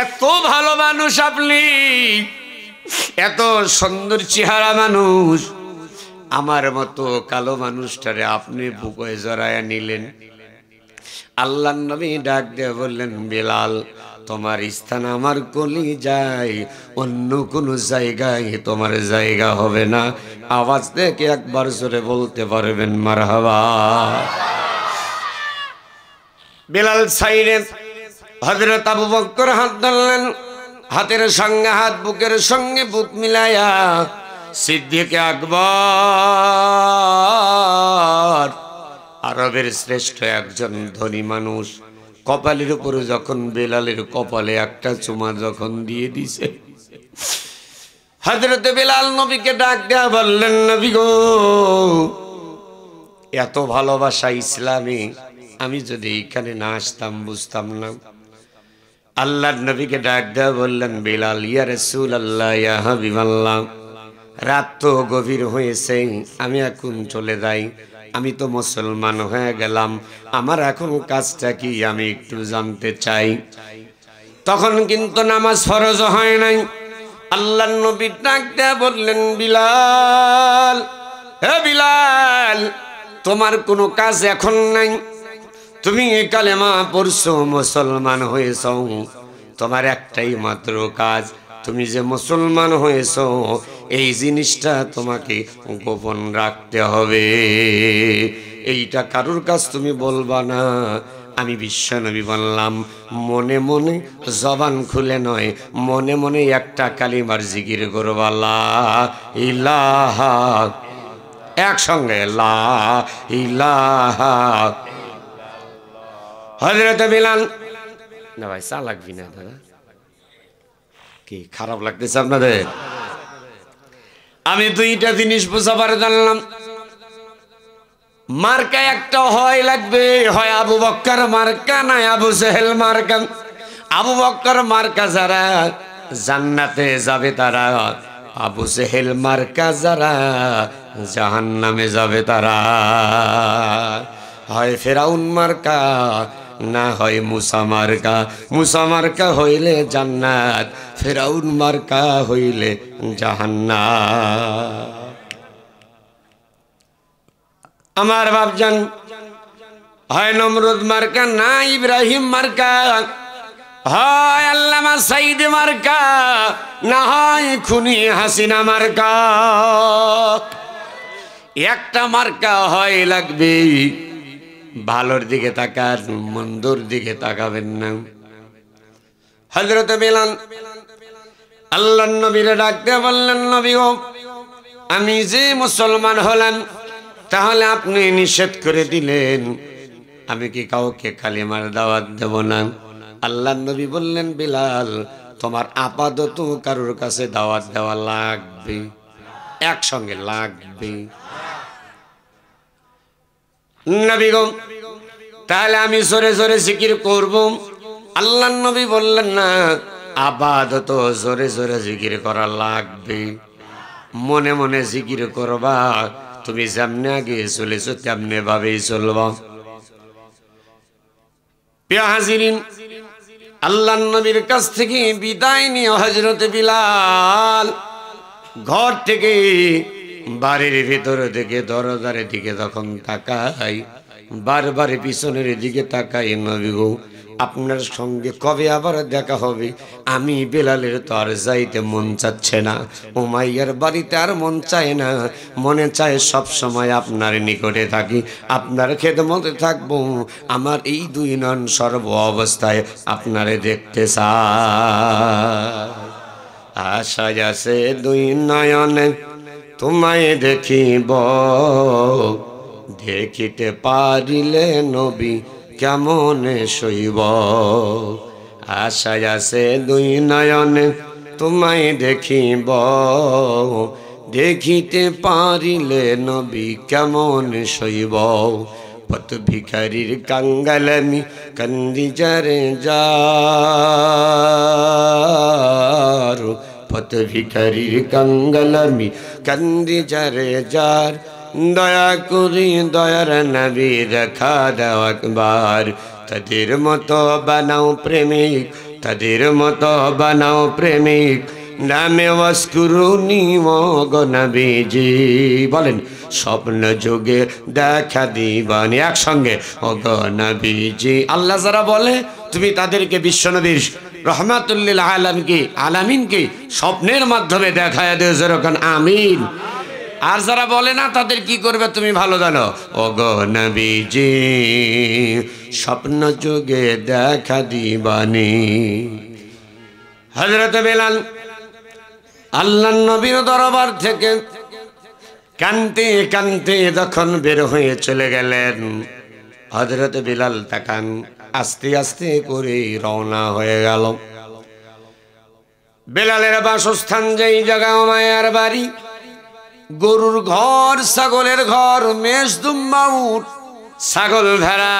এত ভালো মানুষ আপনি, এত সুন্দর চেহারা মানুষ, আমার মতো কালো মানুষটারে আপনি বুকে জড়ায়া নিলেন। আল্লাহর নবী ডাক দিয়ে বললেন, বিলাল তোমার স্থান আমার কলিজায়, অন্য কোনো জায়গায় তোমার জায়গা হবে না। আওয়াজ দেখে একবার জোরে বলতে পারবেন মারহাবা। বিলাল সাইরে হযরত আবু বকর হাত ধরলেন, হাতের সঙ্গে হাত, বুকের সঙ্গে বুক মিলায়া সিদ্দিক আকবর আরবের শ্রেষ্ঠ একজন ধনী মানুষ, কপালের উপরে যখন বেলালের কপালে একটা চুমা যখন দিয়ে দিছে, হযরত বেলাল নবীকে ডাক দেয়া বললেন, নবী গো, এত ভালোবাসা ইসলামে, আমি যদি এখানে না আসতাম বুঝতাম না। আল্লাহর নবীকে ডাক দেয়া বললেন, বেলাল, ইয়া রাসূলুল্লাহ, ইয়া হাবিবাল্লাহ, রাত তো গভীর হয়েছে, আমি এখন চলে যাই। আমি তো মুসলমান হয়ে গেলাম, আমার এখন কাজটা কি আমি একটু জানতে চাই। তখন কিন্তু নামাজ ফরজ হয় নাই। আল্লাহর নবী ডাক দেয়া বললেন, বিলাল, হে বিলাল, তোমার কোনো কাজ এখন নাই, তুমি কালেমা পড়ছো, মুসলমান হয়েছ, তোমার একটাই মাত্র কাজ, তুমি যে মুসলমান হয়েছ এই জিনিসটা তোমাকে গোপন রাখতে হবে। এইটা কারুর কাছ তুমি বলবা না। আমি বিশ্বনবী বললাম, মনে মনে, জবান খুলে নয়, মনে মনে একটা কালিমার জিকির করবা, লা ইলাহা, একসঙ্গে লা ইলাহা। হযরত বিলাল, না ভাই চা লাগবি না দাদা, কি খারাপ লাগতেছে আপনাদের? আমি দুইটা জিনিস বুঝাবার জানলাম, মার্কা একটা হয় লাগবে, হয় আবু বক্কর মার্কা, না আবু জেহেল মার্কা। আবু বক্কর মার্কা যারা জান্নাতে যাবে তারা, আবু জেহেল মার্কা যারা জাহান্নামে যাবে তারা। হয় ফেরাউন মার্কা, না হয় মুসা মার্কা। মুসা মার্কা হইলে জান্নাত, ফেরাউন মার্কা হইলে জাহান্নাম। আমার বাপজান, হয় নমরুদ মার্কা, না ইব্রাহিম মার্কা, হয় আল্লামা সাইদ মার্কা, না হয় খুনি হাসিনা মার্কা। একটা মার্কা হয় লাগবে। ভালোর দিকে তাকান, মন্দর দিকে তাকাবেন না। হযরত বেলাল আল্লাহর নবীরে ডাকতে বললেন, নবী গো, আমি যে মুসলমান হলাম, তাহলে আপনি নিষেধ করে দিলেন, আমি কি কাউকে কালিমার দাওয়াত দেব না? আল্লাহর নবী বললেন, বেলাল, তোমার আপাতত কারোর কাছে দাওয়াত দেওয়া লাগবে, একসঙ্গে লাগবে। নবী গো, তাহলে আমি জোরে জোরে জিকির করব? আল্লাহর নবী বললেন, না, আপাতত জোরে জোরে জিকির করা লাগবে, মনে মনে জিকির করবা, তুমি যেমনে আগে চলেছো তেমনি ভাবেই চলবা। প্রিয় হাজিরিন, আল্লাহর নবীর কাছ থেকে বিদায় নিয়ে হযরত বিলাল ঘর থেকে বাড়ির ভিতর থেকে দরজার দিকে যখন তাকাই, বারবার পিছনের দিকে তাকাই, নবী গো, আপনার সঙ্গে কবে আবার দেখা হবে? আমি বেলালের তো আর যাইতে মন চাচ্ছে না, উমাইয়ার বাড়িতে আর মন চায় না, মনে চায় সব সময় আপনার নিকটে থাকি, আপনার খেদমতে থাকবো। আমার এই দুই নয়ন সর্ব অবস্থায় আপনারে দেখতে চাই। আশা আছে দুই নয়নে তোমায় দেখিব, দেখিতে পারিলে নবী কেমনে সইব। আশা আছে দুই নয়নে তোমায় দেখিব, দেখিতে পারিলে নবী কেমন সইব। পথ ভিখারির কাঙ্গালামি কান্দি যারে যার, পথ ভিখারির কাঙ্গালামি কান্দি যারে যার, দয়া করি দয়ার নবী দেখা দাও একবার। তাদের মতো বানাও প্রেমিক, তাদের মতো বানাও প্রেমিক, নামে ওয়াসকুরুনি গো নবীজি। বলেন, স্বপ্ন যুগে দেখা দিবানি, একসঙ্গে ও গো নবীজি। আল্লাহ যারা বলে তুমি তাদেরকে বিশ্বনবীর রহমাতুল্লিল আলামিনকে স্বপ্নের মাধ্যমে দেখায় দিও, যেরকম আমিন। আর যারা বলে না তাদের কি করবে তুমি ভালো জানো। ও গো নবীজি, স্বপ্ন যুগে দেখা দিবানি। হযরত বেলাল আল্লাহর নবীর দরবার থেকে কানতে কানতে যখন বের হয়ে চলে গেলেন, হযরত বিলাল তাকান আস্তে আস্তে করে রওনা হয়ে গেল। বিলালের বাসস্থান যেই জায়গা, মায়ার বাড়ি, গরুর ঘর, ছাগলের ঘর, মেষ দুম্বা উট, ছাগল ভেড়া,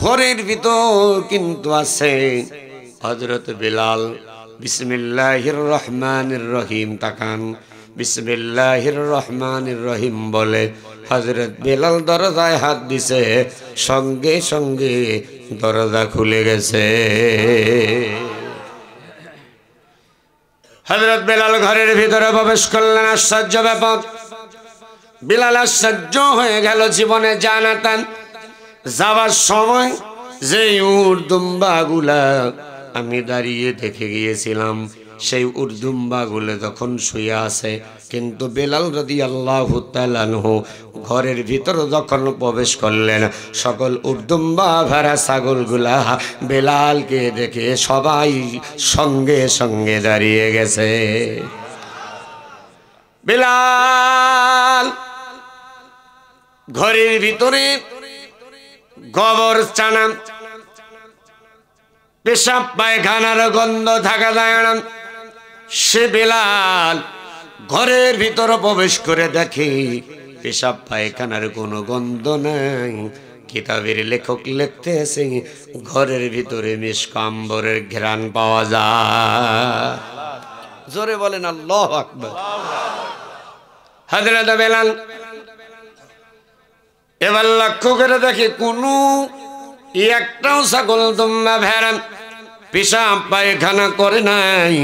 ঘরের ভিতর কিন্তু আছে হযরত বিলাল। বিসমিল্লাহির রহমানির রহিম তাকান, বিসমিল্লাহির রহমানির রহিম বলে হযরত বিলাল দরজায় হাত দিছে, সঙ্গে সঙ্গে দরজা খুলে গেছে। হযরত বিলাল ঘরের ভিতরে প্রবেশ করলেন। আশ্চর্য ব্যাপার, বিলাল আশ্চর্য হয়ে গেল। জীবনে জানাতেন যাওয়ার সময় যে উর্দুম্বা গুলা আমি দাঁড়িয়ে দেখে গিয়েছিলাম, সেই উর্দুম্বা গুলো তখন শুয়ে আছে, কিন্তু বিলাল রাদিয়াল্লাহু তাআলা আনহু ঘরের ভিতর যখন প্রবেশ করলেন, সকল উর্দুম্বা ভেড়া ছাগলগুলা বিলালকে দেখে সবাই সঙ্গে সঙ্গে দাঁড়িয়ে গেছে। বিলাল ঘরের ভিতরে গোবর চানা পেশাব পায়খানার গন্ধ থাকা যায় না। সে বিলাল ঘরের ভিতরে প্রবেশ করে দেখে পেশাব পায়খানার কোনো গন্ধ নাই। কিতাবের লেখক লিখতেছে ঘরের ভিতরে মিশক আম্বরের ঘ্রাণ পাওয়া যায়। জোরে বলেন আল্লাহু আকবার। হযরত বিলাল এবার লক্ষ্য করে দেখে কোনো একটাও ছাগল দুম্বা ভেড়া পেশাব পায়খানা করে নাই,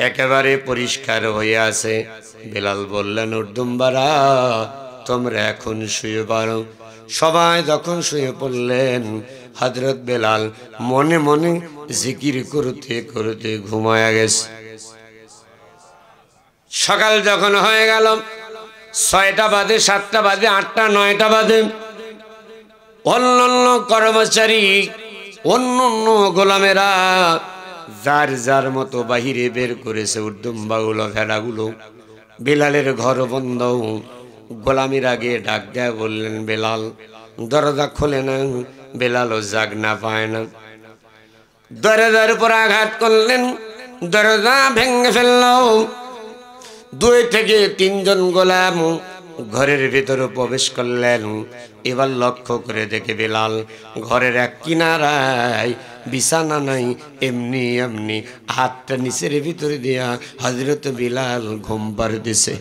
একেবারে পরিষ্কার হয়ে আছে। বিলাল বললেন, উর্দুম্বারা তোমরা এখন শুয়ে পড়ো। সবাই যখন শুয়ে পড়লেন, হযরত বিলাল মনে মনে জিকির করতে করতে ঘুমায়া গেছে। সকাল যখন হয়ে গেল, 6টা বাজে, 7টা বাজে, 8টা 9টা বাজে, অন্যান্য কর্মচারী, অন্যান্য গোলামেরা যার যার মতো বাহিরে বের করেছে উর্দুম্বাগুলো, ভেড়াগুলো। বিলালের ঘর বন্ধ। গোলামির আগে ডাক দেয়া বললেন, বিলাল দরজা খোলে না। বিলালও জাগ না পায় না। দরজার উপর আঘাত করলেন, দরজা ভেঙে ফেলল। 2 থেকে 3 জন গোলাম ঘরের ভিতরে প্রবেশ করলেন। এবার লক্ষ্য করে দেখে বিলাল ঘরের এক কিনারায় বিছানা নাই, এমনি এমনি হাতটা নিচের ভিতরে দিয়া হযরত বিলাল ঘুম পাড় দিছে।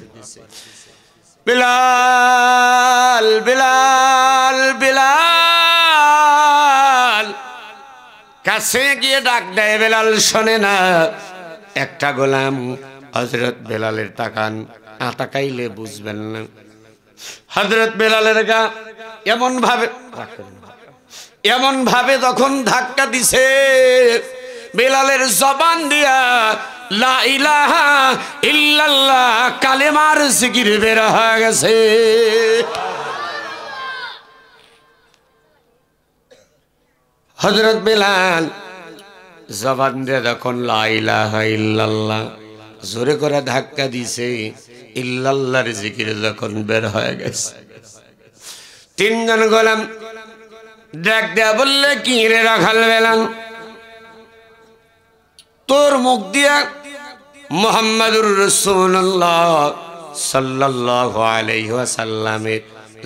বিলাল বিলাল বিলাল কাছে গিয়ে ডাক দেয়, বিলাল শোনে না। একটা গোলাম হযরত বিলালের তাকান, তাকাইলে বুঝবেন না। হযরত বিলালের গা এমন ভাবে যখন ধাক্কা দিছে, বিলালের জবান দিয়া লা ইলাহা ইল্লাল্লাহ কালেমার জিকির বের হয়ে গেছে। হযরত বিলাল জবান দিয়ে যখন লা ইলাহা ইল্লাল্লাহ জোরে করে ধাক্কা দিছে, ইল্লাল্লাহর জিকির যখন বের হয়ে গেছে, 3 জন গোলাম ডাক দেয়া বললে, কি রে রাখাল বিলাল, তোর মুখ দিয়া মুহাম্মাদুর রাসূলুল্লাহ সাল্লাল্লাহু আলাইহি ওয়াসাল্লামের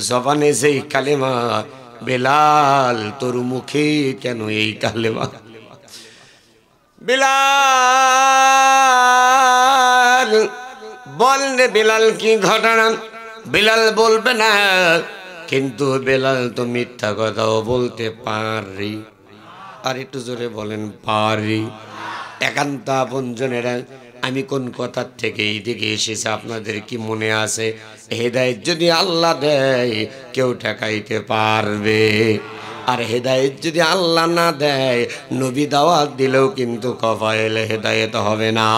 জবানে যেই কালেমা, বিলাল তোর মুখে কেন এই কালেমা? বিলাল বললে, বিলাল কি ঘটনা? বিলাল বলবে না, কিন্তু বিলাল তো মিথ্যা কথাও বলতে পারি। আর একটু জোরে বলেন, পারি। একান্ত আপনজনেরা, আমি কোন কথার থেকে এই দিকে এসেছি আপনাদের কি মনে আছে? হেদায়েত যদি আল্লাহ দেয় কেউ ঠেকাইতে পারবে, আর হেদায়েত যদি আল্লাহ না দেয়, নবী দাওয়াত দিলেও কিন্তু কপালে হেদায়েত হবে না।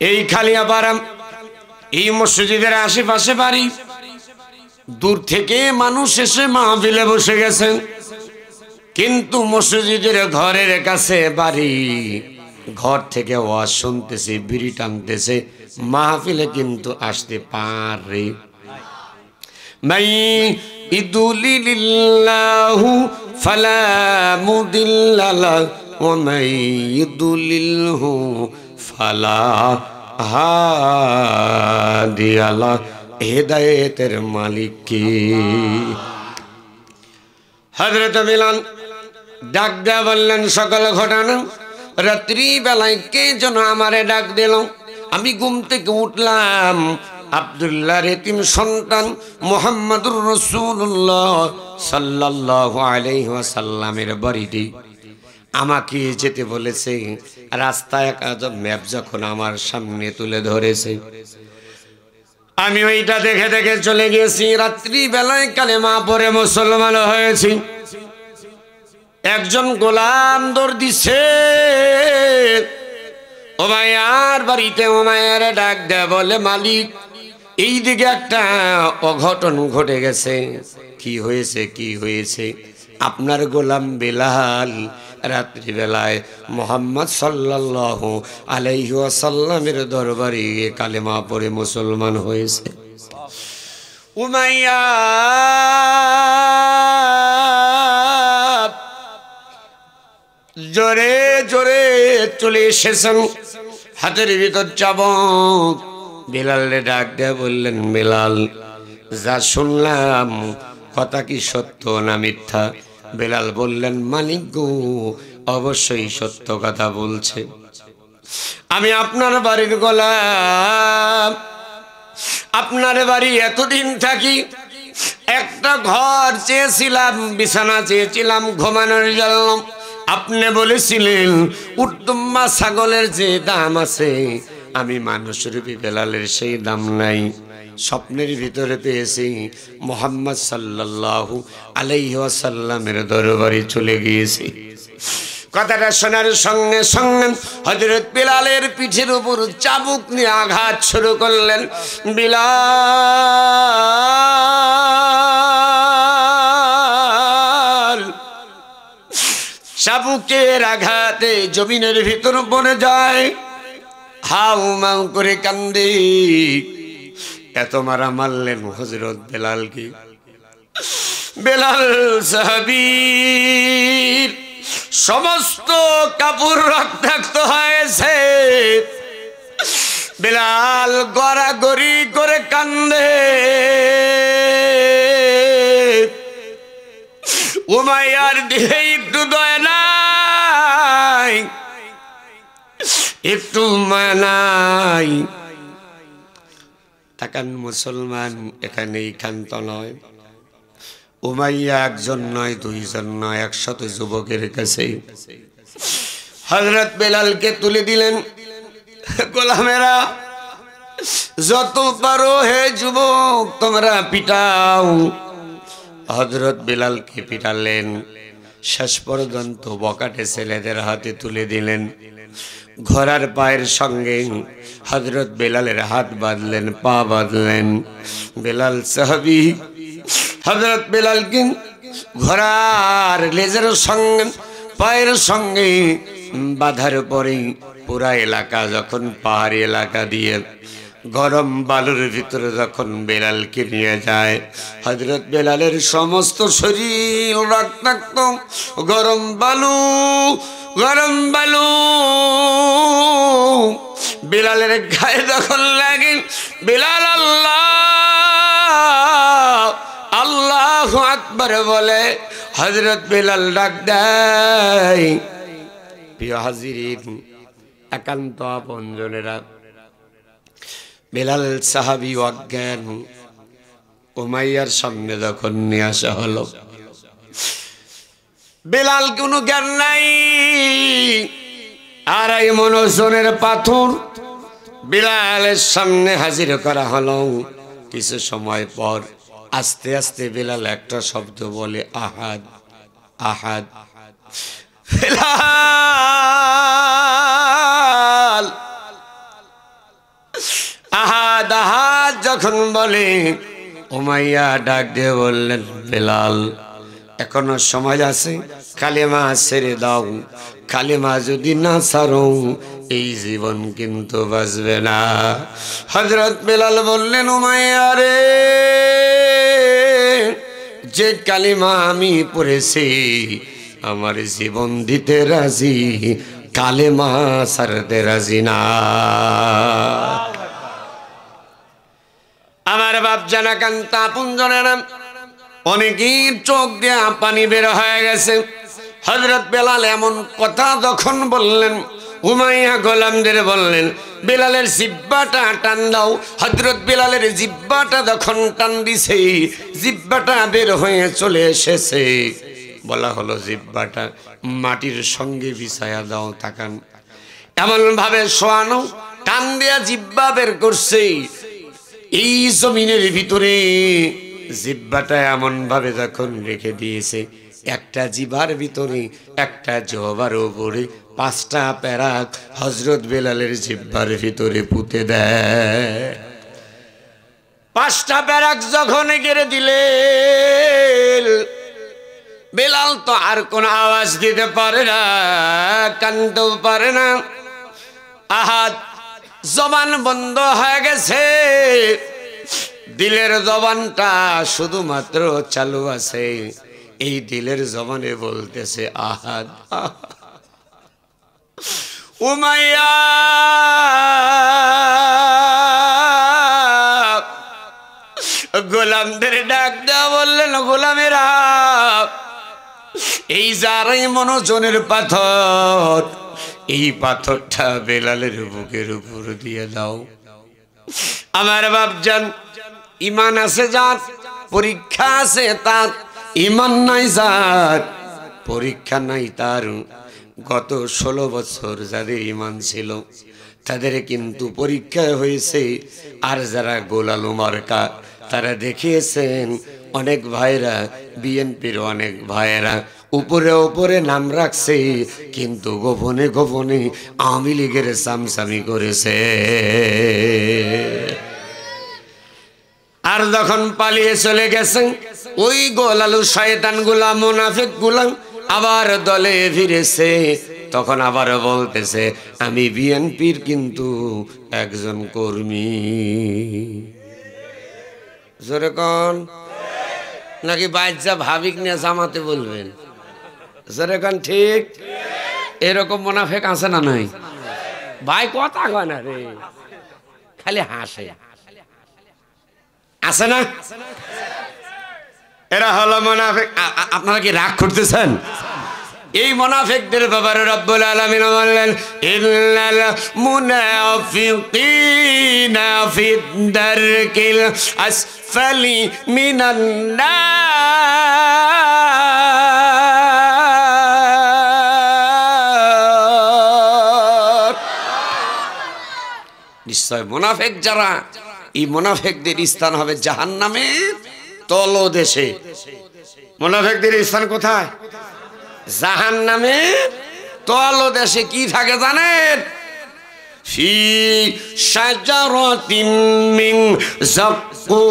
এই খালিয়াপাড়া, এই মসজিদের আশেপাশে বাড়ি, দূর থেকে মানুষ এসে মাহফিলে বসে গেছেন। কিন্তু মসজিদের ঘরের কাছে বাড়ি, ঘর থেকে ওয়াজ শুনতেছে, বিড়ি টানতেছে, মাহফিলে কিন্তু আসতে পারে। মাই ইদুলিল্লাহু ফালা মুদিল্লা লাহু ওয়া মাই ইদুলিলহু ফালা হাদিয়া লাহু। হেদায়েতের মালিক কে? হযরত বিলাল ডাক দেয়া বললেন, সকাল ঘটনা, রাত্রি বেলায় কে যেন আমারে ডাক দিল। আমি ঘুম থেকে উঠলাম, আব্দুল্লাহর এতিম সন্তান মুহাম্মদুর রাসূলুল্লাহ সাল্লাল্লাহু আলাইহি ওয়াসাল্লামের বাড়িতে আমাকে যেতে বলেছে। রাস্তায় এক আজব ম্যাপ যখন আমার সামনে তুলে ধরেছে, আমি ওইটা দেখে দেখে চলে গেছি। রাত্রি বেলায় কালেমা পড়ে মুসলমান হয়েছি। একজন গোলাম দৌড় দিছে, উমাইয়ার বাড়িতে। উমাইয়ারে ডাক দেয়, বলে, মালিক, এই দিকে একটা অঘটন ঘটে গেছে। কি হয়েছে? কি হয়েছে? আপনার গোলাম বিলাল রাত্রিবেলায় মুহাম্মদ সাল্লাল্লাহু আলাইহি ওয়াসাল্লামের দরবারে কালেমা পড়ে মুসলমান হয়েছে। উমাইয়া জোরে জোরে চলে এসেছেন, হাতের ভিতর চাবুক। বিলালে ডাক দিয়ে বললেন, বিলাল, যা শুনলাম কথা কি সত্য না মিথ্যা? বিলাল বললেন, মালিক গো, অবশ্যই সত্য কথা বলছে। আমি আপনার বাড়ির গোলাম, আপনার বাড়ি এতদিন থাকি। একটা ঘর চেয়েছিলাম, বিছানা চেয়েছিলাম ঘুমানোর জন্য। আপনি বলেছিলেন উত্তমা ছাগলের যে দাম আছে, আমি মানুষরূপী বেলালের সেই দাম নাই। স্বপ্নের ভিতরে পেয়েছি মুহাম্মদ সাল্লাল্লাহু আলাইহি ওয়াসাল্লামের দরবারে চলে গিয়েছি। কথাটা শোনার সঙ্গে সঙ্গে হযরত বিলালের পিঠের উপর চাবুক নিয়ে আঘাত শুরু করলেন। বিলাল চাবুকের আঘাতে জমিনের ভিতর পড়ে যায়, হাউ মাউ করে কান্দে। এত মারা মারলেন হযরত বেলালকে। বেলাল সাহাবীর সমস্ত কাপড় রক্তাক্ত হয়েছে। বেলাল গড়াগড়ি করে কান্দে। উমাইয়ার দিকে একটু দয়া নাই, একটু মায়া নাই। তাকান মুসলমান, এখানে ক্ষান্ত নয়। উমাইয়া একজন নয়, দুইজন নয়, 100 যুবকের কাছে হযরত বেলালকে তুলে দিলেন। গোলামেরা, যত পারো হে যুবক তোমরা পিটাও। হযরত বেলালকে পিটালেন, শেষ পর্যন্ত বকাটে ছেলেদের হাতে তুলে দিলেন। ঘোড়ার পায়ের সঙ্গে হযরত বেলালের হাত বাঁধলেন, পা বাঁধলেন। বেলাল সাহাবী হযরত বেলালকে ঘোড়ার লেজের সঙ্গে পায়ের সঙ্গে বাঁধার পরে পুরা এলাকা যখন পাহাড়ি এলাকা দিয়ে গরম বালুর ভিতরে যখন বেলালকে নিয়ে যায়, হযরত বেলালের সমস্ত শরীর রক্তাক্ত। গরম বালু, গরম বালু বেলালের গায়ে যখন লাগে, বেলাল আল্লাহ আল্লাহু আকবার বলে। হযরত বেলাল ডাক দেয়। প্রিয় হাজিরিন, একান্ত আপনজনেরা, বেলাল সাহাবী অজ্ঞান। উমাইয়ার সামনে যখন নিয়ে আসা হলো, বেলাল কোনো জ্ঞান নাই। 2.5 মণ ওজনের পাথর বেলালের সামনে হাজির করা হলো। কিছু সময় পর আস্তে আস্তে বেলাল একটা শব্দ বলে, আহাদ আহাদ। বেলাল আহাদ আহাদ যখন বলে, উমাইয়া ডাক দিয়ে বললেন, বেলাল এখনো সময় আছে, কালেমা ছেড়ে দাও। কালেমা যদি না ছাড়ো এই জীবন কিন্তু বাঁচবে না। হযরত বেলাল বললেন, উমাইয়া রে, যে কালেমা আমি পড়েছি আমার জীবন দিতে রাজি, কালেমা ছাড়তে রাজি না। আমার বাপ জানা কান্তা আপনজনেরা অনেকের চোখ দিয়ে পানি বের হয়ে গেছে। হযরত বেলাল এমন কথা যখন বললেন, উমাইয়া গোলামদের বললেন, বেলালের জিহ্বাটা টান দাও। হযরত বেলালের জিহ্বাটা যখন টান দিছে, জিহ্বাটা বের হয়ে চলে এসেছে। বলা হলো, জিহ্বাটা মাটির সঙ্গে বিছায়া দাও। তাকান, এমন ভাবে শোয়ানো, টান দিয়া জিহ্বা বের করছে। এই জমিনের ভিতরে জিহ্বাটা এমন ভাবে যখন রেখে দিয়েছে, একটা জিহ্বার ভিতরে একটা জবার উপরে 5টা প্যারাক হযরত বেলালের জিহ্বার ভিতরে পুঁতে দেয়। 5টা প্যারাক যখন গেড়ে দিলে, বেলাল তো আর কোন আওয়াজ দিতে পারে না, কানতেও পারে না। আহাত জবান বন্ধ হয়ে গেছে, দিলের জবানটা শুধুমাত্র চালু আছে। এই দিলের জবানে বলতেছে আহাদ। উমাইয়া গোলামদের ডাক দেওয়া বললেন, গোলামেরা, এই যারাই মনোজনের পাথর, এই পাথরটা বেলালের বুকের উপর দিয়ে দাও। আমার বাপজান, ইমান আছে যার, পরীক্ষা আছে তার। ইমান নাই যার, পরীক্ষা নাই তার। গত 16 বছর যাদের ইমান ছিল তাদের কিন্তু পরীক্ষা হয়েছে। আর যারা গোলাল মার্কা, তারা দেখিয়েছেন অনেক ভাইরা, বিএনপির অনেক ভাইরা উপরে উপরে নাম রাখছে, কিন্তু গোপনে গোপনে আওয়ামী লীগের সামসামি করেছে। আর যখন পালিয়ে চলে গেছেন ওই গোলালু শয়তান গুলা, মুনাফিক গুলা আবার দলে ফিরেছে। তখন আবার বলতেছে, আমি বিএনপির কিন্তু একজন কর্মী। জোরে কোন, নাকি বাচ্চা ভাবিক নিয়ে জামাতে বলবেন? জোরে কোন, ঠিক? এরকম মুনাফিক আছে না নাই? ভাই কথা কয় না রে, খালি হাসে। আছে না? এরা হলো মুনাফিক। আপনারা কি রাগ করতেছেন? এই মুনাফিকদের ব্যাপারে রব্বুল আলামিন বললেন, ইন্নাল মুনাফিকিনা ফিদ দারকিল আসফালি মিনান নার। নিশ্চয় মুনাফিক যারা, এই মুনাফিকদের স্থান হবে জাহান্নামের তলদেশে। মুনাফিকদের স্থান কোথায়? জাহান্নামের তলদেশে। কি থাকে জানেন? ফি শাজারাতিন মিন যাক্কুম।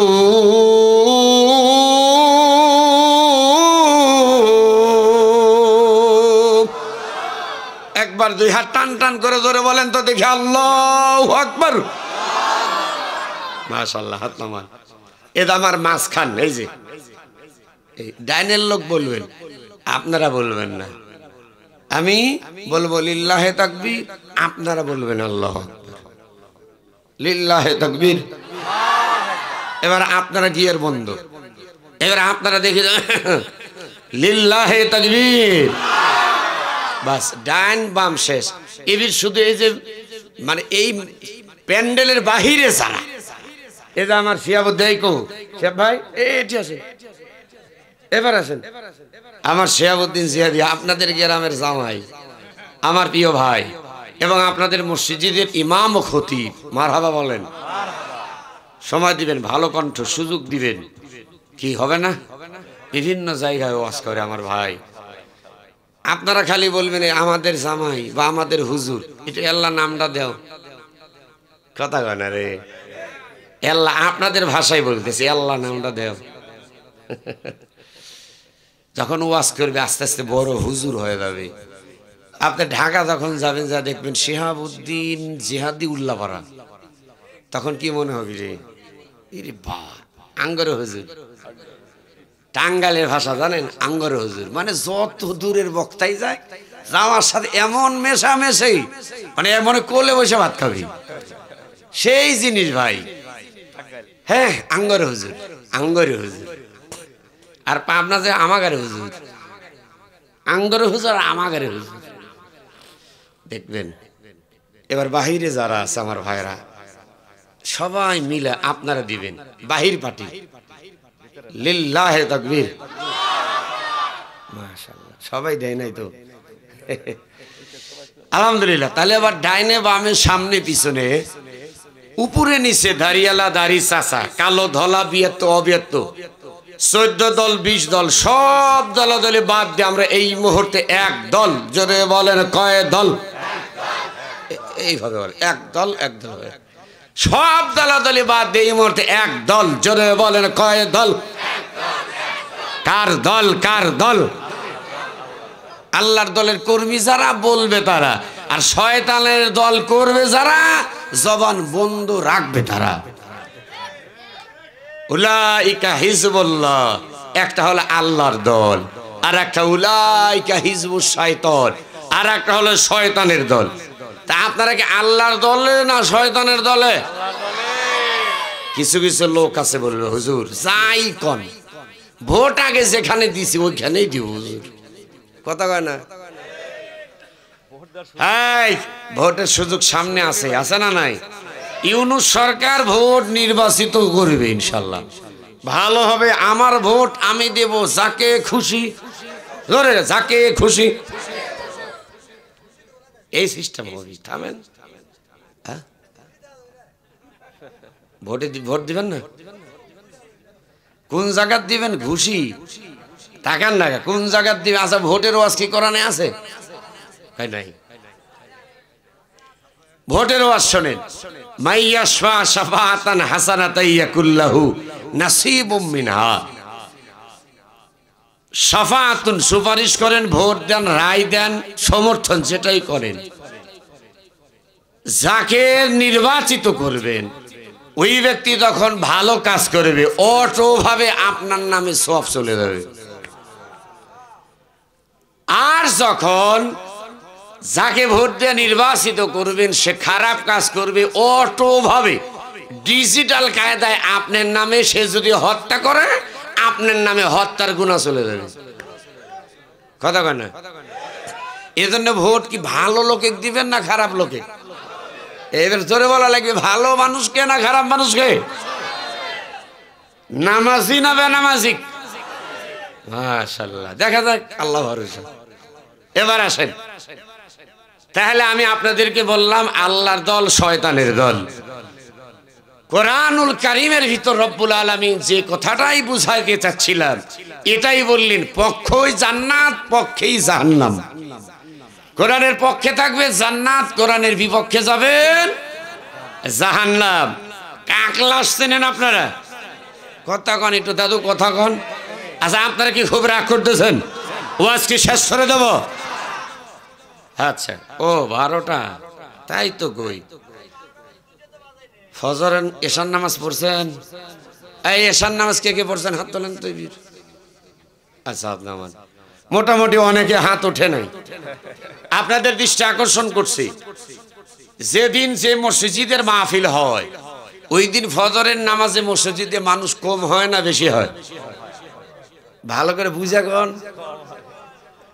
একবার 2 হাত টান টান করে জোরে বলেন তো দেখি, আল্লাহু আকবার। মাশাআল্লাহ, হাত নামান। এটা আমার মাঝখান। এই যে এই ডাইনের লোক বলবেন, আপনারা বলবেন না। আমি বলবো লিল্লাহে তাকবীর, আপনারা বলবেন আল্লাহু আকবার। লিল্লাহে তাকবীর। এবার আপনারা গিয়ার বন্ধ। এবার আপনারা দেখি লিল্লাহে তাকবীর। বাস, ডাইন বাম শেষ। এবার শুধু এই যে মানে এই প্যান্ডেলের বাহিরে যারা, এটা আমার শিয়াবুদ্দিন কো শিয়াব ভাই, এটি আছে। এবার আসেন, আমার শিয়াবুদ্দিন জিয়াদি, আপনাদের গ্রামের জামাই, আমার প্রিয় ভাই, এবং আপনাদের মসজিদের ইমাম ও খতিব। মারহাবা বলেন। সময় দিবেন, ভালো কণ্ঠ সুযোগ দিবেন। কি হবে না? বিভিন্ন জায়গায় ওয়াজ করে আমার ভাই। আপনারা খালি বলবেন আমাদের জামাই বা আমাদের হুজুর, এটা আল্লাহ নামটা দেও। কথা কয় না রে, আল্লাহ আপনাদের ভাষায় বলতেছি, আল্লাহ নামটা দেও। যখন ওয়াজ করবে আস্তে আস্তে বড় হুজুর হয়ে যাবে। আপনি ঢাকা যখন যাবেন, যা দেখবেন শিহাবুদ্দিন জিহাদি উল্লাপাড়া, তখন কি মনে হবে রে, ইরে বা আঙ্গরে হুজুর। টাঙ্গালের ভাষা জানেন, আঙ্গরে হুজুর মানে যত দূরের বক্তাই যায়, যাওয়ার সাথে এমন মেশামেশি, মানে মনে কোলে বসে ভাত খাবি, সেই জিনিস ভাই। হ্যাঁ, আঙ্গরে হুজুর, আঙ্গরে হুজুর। আর পাবনা যে আমাগারে হুজুর, আঙ্গরে হুজুর আর আমাগারে হুজুর দেখবেন। এবার বাহিরে যারা আছে আমার ভাইরা, সবাই মিলে আপনারা দিবেন বাহির পার্টি, লিল্লাহে তাকবীর, মাশাআল্লাহ। সবাই দেয় নাই তো, আলহামদুলিল্লাহ। তাহলে আবার ডাইনে বামে সামনে পিছনে উপরে নিচে দাড়িয়ালা দাড়ি চাচা, কালো ধলা বিয়াত্ত অবিয়াত্ত, 14 দল 20 দল, সব দলাদলি বাদ দিয়ে আমরা এই মুহূর্তে এক দল। যদি বলেন কয় দল? এইভাবে বলে এক দল, এক দল। সব দলাদলি বাদ দিয়ে এই মুহূর্তে এক দল। যদি বলেন কয় দল? কার দল? কার দল? আল্লাহর দলের কর্মী যারা বলবে তারা, আর শয়তানের দল করবে যারা, জবান বন্ধ রাখবে তারা। উলাইকা হিজবুল্লাহ, একটা হলো আল্লাহর দল, আর একটা উলাইকা হিজবুশ শাইতান, আর একটা হলো শয়তানের দল। তা আপনারা কি আল্লাহর দলে না শয়তানের দলে? কিছু কিছু লোক আছে বলবে হুজুর যাই কোন ভোট আগে যেখানে দিছি ওইখানেই দিব হুজুর, কথা কয় না? এই ভোটের সুযোগ সামনে আছে, আছে না নাই? ইউনূস সরকার ভোট নির্বাচিত করবে ইনশাল্লাহ, ভালো হবে। আমার ভোট আমি দেব যাকে খুশি, ধরে যাকে খুশি, এই সিস্টেম হবে। থামেন, ভোটে ভোট দিবেন না? কোন জায়গায় দিবেন? ঘুষি টাকার না, কোন জায়গায় দিবেন? আচ্ছা, ভোটের ওয়াজ কি কোরআনে আছে? নাই। ভোটের ওয়াজ শোনেন, মাইয়াশফা শাফাআতান হাসানাতান ইয়াকুল্লাহু নাসিবুম মিনহা। শাফাআতুন সুপারিশ করেন, ভোট দেন, রায় দেন, সমর্থন যেটাই করেন, যাকে নির্বাচিত করবেন ওই ব্যক্তি যখন ভালো কাজ করবে অটোভাবে আপনার নামে সওয়াব চলে যাবে। আর যখন যাকে ভোট দিয়ে নির্বাচিত করবেন সে খারাপ কাজ করবে, অটোভাবে ডিজিটাল কায়দায় আপনার নামে, সে যদি হত্যা করে আপনার নামে হত্যার গুনাহ চলে যাবে, কথা কয় না? এজন্য ভোট কি ভালো লোকে দিবেন না খারাপ লোকে? এবার জোরে বলা লাগবে, ভালো মানুষকে না খারাপ মানুষকে? নামাজি না বেনামাজি? মাশাআল্লাহ, দেখা যাক, আল্লাহ ভরসা। এবার আসেন, তাহলে আমি আপনাদেরকে বললাম আল্লাহর দল শয়তানের দল। কোরআনুল কারীমের ভিতর রব্বুল আলামিন যে কথাটাই বুঝাইতে চাচ্ছিলাম এটাই বললেন, পক্ষই জান্নাত পক্ষেই জাহান্নাম। কোরআনের পক্ষে থাকবে জান্নাত, কোরআনের বিপক্ষে যাবেন জাহান্নাম। কাকলাস চেনেন আপনারা? কথা কন একটু দাদু, কথা কন। আচ্ছা, আপনারা কি খুব রাগ করতেছেন? ওয়াজ কি শেষ করে দেব? আচ্ছা, ও 12টা, তাই তো কই। ফজর এশার নামাজ পড়ছেন? এই এশার নামাজ কে কে পড়ছেন? হাত তোলেন তো। আচ্ছা, আপনার মোটামুটি অনেকে হাত ওঠে নাই। আপনাদের দৃষ্টি আকর্ষণ করছি, যেদিন যে মসজিদের মাহফিল হয় ওই দিন ফজরের নামাজে মসজিদে মানুষ কম হয় না বেশি হয়? ভালো করে বুঝা কোন।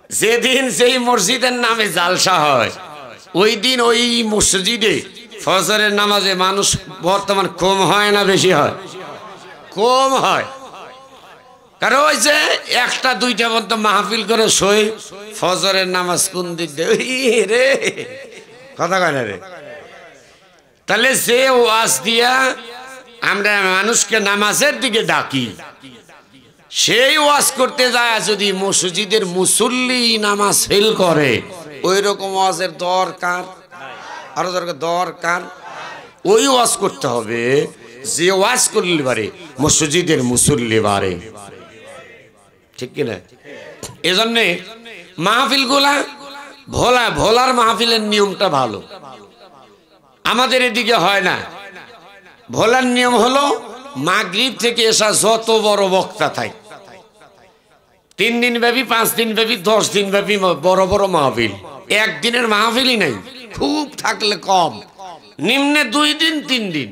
যেদিন যেই মসজিদের নামে জালসা হয় ওই দিন ওই মসজিদে ফজরের নামাজে মানুষ বর্তমান কম হয় না বেশি হয়? কম হয়। কারণ ওই যে 1টা 2টা পর্যন্ত মাহফিল করে সই, ফজরের নামাজ কোন দিক দিয়ে রে, কথা কয় না রে। তাহলে যে ওয়াজ দিয়া আমরা মানুষকে নামাজের দিকে ডাকি, সেই ওয়াজ করতে যায় যদি মসজিদের মুসল্লি নামাজ ফেল করে, ওই রকম ওয়াজের দরকার, আরো দরকার। ওই ওয়াজ করতে হবে যে ওয়াজ করলে পারে মসজিদের মুসল্লি বাড়ে, ঠিক কিনা? এজন্য মাহফিলগুলা ভোলার মাহফিলের নিয়মটা ভালো, আমাদের এদিকে হয় না। ভোলার নিয়ম হলো মাগরিব থেকে এসা যত বড় বক্তা থাকে, 3 দিন ব্যাপী, 5 দিন ব্যাপী, 10 দিন ব্যাপী বড় বড় মাহফিল। একদিনের মাহফিলই নাই, খুব থাকলে কম, নিম্নে 2 দিন 3 দিন,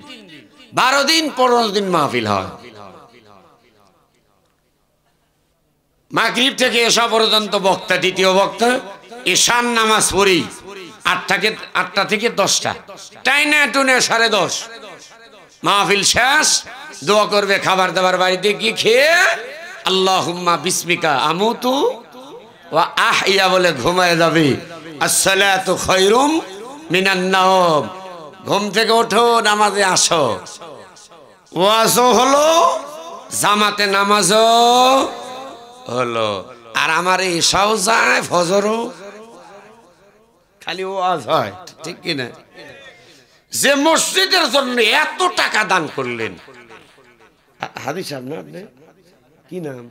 12 দিন 15 দিন মাহফিল হয়। মাগরিব থেকে এসা পর্যন্ত বক্তা, দ্বিতীয় বক্তা ঈশান নামাজ পড়ি 8টা থেকে 10টা, টাইনা টুনে 10:30 মাহফিল শেষ, দোয়া করবে, খাবার দাবার বাড়িতে গিয়ে খেয়ে আল্লাহুম্মা বিসমিকা আমুতু ওয়া আহইয়া বলে ঘুমায় যাবে। আসসালাতু খায়রুম মিনান নাওম, ঘুম থেকে ওঠো, নামাজে আসো। ওয়াজও হলো, জামাতে নামাজও হলো, আর আমার ঈশাও যায়, ফজরও, খালি ওয়াজ হয়, ঠিক কিনা? যে মসজিদের জন্য এত টাকা দান করলেন, হাদিস সাহেব না আপনি, কি নাম?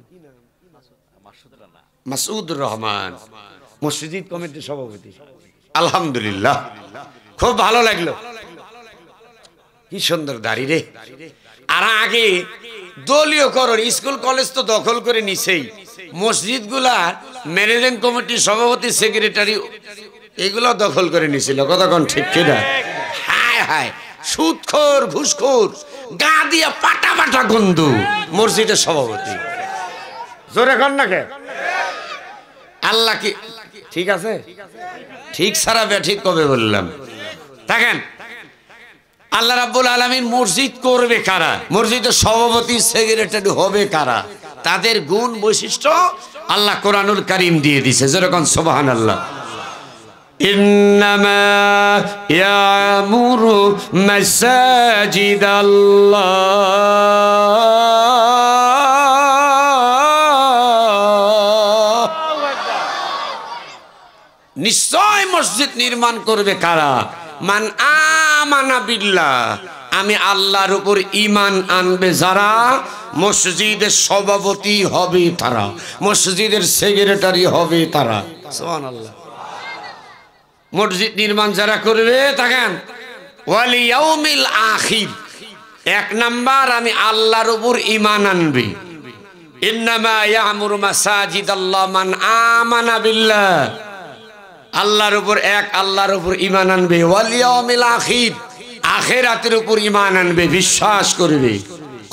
মাসুদুর রহমান, মসজিদ কমিটির সভাপতি। আলহামদুলিল্লাহ, খুব ভালো লাগলো, কি সুন্দর দাড়ি রে। আর আগে দলীয় করণ, স্কুল কলেজ তো দখল করে নিছেই, মসজিদগুলা ম্যানেজিং কমিটির সভাপতি, সেক্রেটারি, এগুলো দখল করে নিছিল। কতক্ষণ ঠিক কিনা? হায় হায়, সুদখোর, ঘুষখোর, গা দিয়া পাটা পাটা গন্ধু মসজিদের সভাপতি। জোরে কর না কে? আল্লাহ কি ঠিক আছে? ঠিক ছাড়া ব্যাঠিক কবে বললাম? দেখেন, আল্লাহ রাব্বুল আলামিন মসজিদ করবে কারা, মসজিদের সভাপতি সেক্রেটারি হবে কারা, তাদের গুণ বৈশিষ্ট্য আল্লাহ কোরআনুল কারীম দিয়ে দিয়েছে। যেরকম সুবহানাল্লাহ, ইন্নামা ইয়ামুরু মাসাজিদাল্লাহ, নিশ্চয় মসজিদ নির্মাণ করবে কারা, মান আমানা বিল্লাহ, আমি আল্লাহর উপর ঈমান আনবে যারা, মসজিদের সভাপতি হবে তারা, মসজিদের সেক্রেটারি হবে তারা। সুবহানাল্লাহ। মসজিদ নির্মাণ যারা করবে, দেখেন, ওয়াল ইয়াউমিল আখির, 1 নাম্বার আমি আল্লাহর উপর ঈমান আনবে। ইন্নামা ইয়ামুরু মাসাজিদাল্লাহ মান আমানা বিল্লাহ, আল্লাহর উপর আল্লাহর উপর ঈমান আনবে, ওয়াল ইয়াউমিল আখির, আখিরাতের উপর ঈমান আনবে, বিশ্বাস করবে।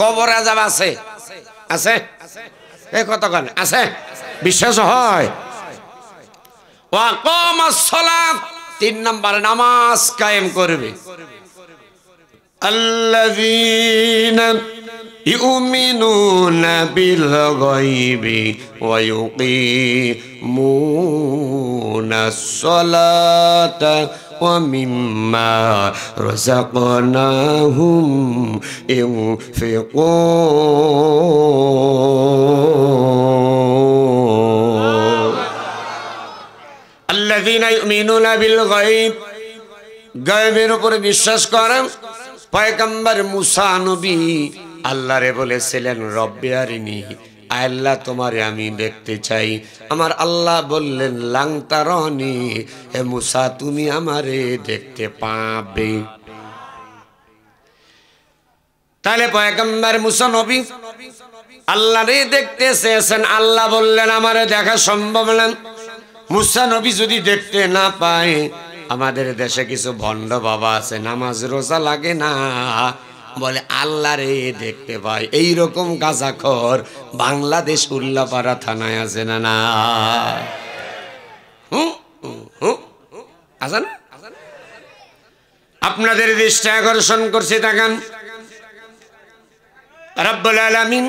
কবর আযাব আছে, আছে এই কতক্ষণ আছে, বিশ্বাস হয়। ওয়া কামাস সালাত, 3 নাম্বার নামাজ কায়েম করবে। আল্লাযীনা ইউমিনুনা বিল গায়বি ওয়া ইউকিমুনাস সালাতা ওয়া মিম্মা রাযাকনাহুম ইউনফিকুন। আল্লাযীনা ইউমিনুনা বিল গায়ব, গায়বের উপরে বিশ্বাস করেন। পয়গম্বর মুসা নবী আল্লাহরে বলেছিলেন, রব্বি আরিনি, আল্লাহ তোমারে আমি দেখতে চাই। আমার আল্লাহ বললেন, লাং তারানি, হে মুসা তুমি আমারে দেখতে পাবে। তাহলে পয়গম্বর মুসা নবী আল্লাহরে দেখতে চেয়েছেন, আল্লাহ বললেন আমারে দেখা সম্ভব না। মুসা নবী যদি দেখতে না পায়, আমাদের দেশে কিছু ভণ্ড বাবা আছে, নামাজ রোজা লাগে না, বলে আল্লাহ রে দেখতে পাই। এইরকম গাঁজাখোর বাংলাদেশ উল্লাপাড়া থানায় আছে না? না আছে না? আপনাদের দৃষ্টি আকর্ষণ করছে, দেখেন রব্বুল আলামিন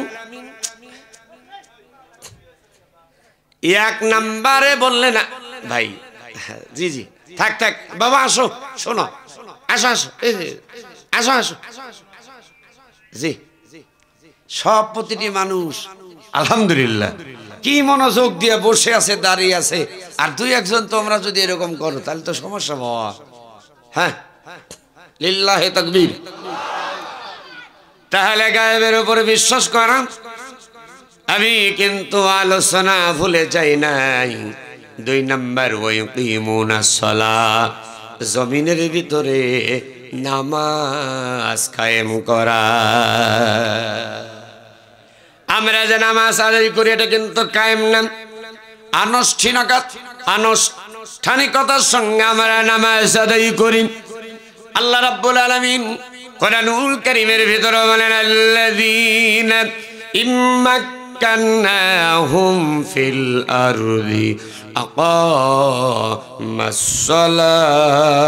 1 নাম্বারে বললেন, ভাই জি জি থাক থাক বাবা, আসো, শোনো, আসো আসো, আসো আসো, জি সব প্রতিটি মানুষ আলহামদুলিল্লাহ কি মনোযোগ দিয়ে বসে আছে, দাঁড়িয়ে আছে। আর 2-1 তোমরা যদি এরকম করো তাহলে তো সমস্যা বাবা। হ্যাঁ, লিল্লাহি তাকবীর। তাহলে গায়েবের উপরে বিশ্বাস করা আমি কিন্তু আলোচনা ভুলে যাই নাই। 2 নম্বর ওয়াকিমুনাস সালাহ, জমিনের ভিতরে নামাজ কায়েম করা। আমরা যে নামাজ আদায় করি এটা কিন্তু কায়েম না, আনুষ্ঠানিকতার সঙ্গে আমরা নামাজ আদায় করি। আল্লাহ রাব্বুল আলামিন কোরআনুল কারীমের ভিতরে বলেন, আল্লাযীনা ইম্মাক্কান্নাহুম ফিল আরদি আকামাস সালাত।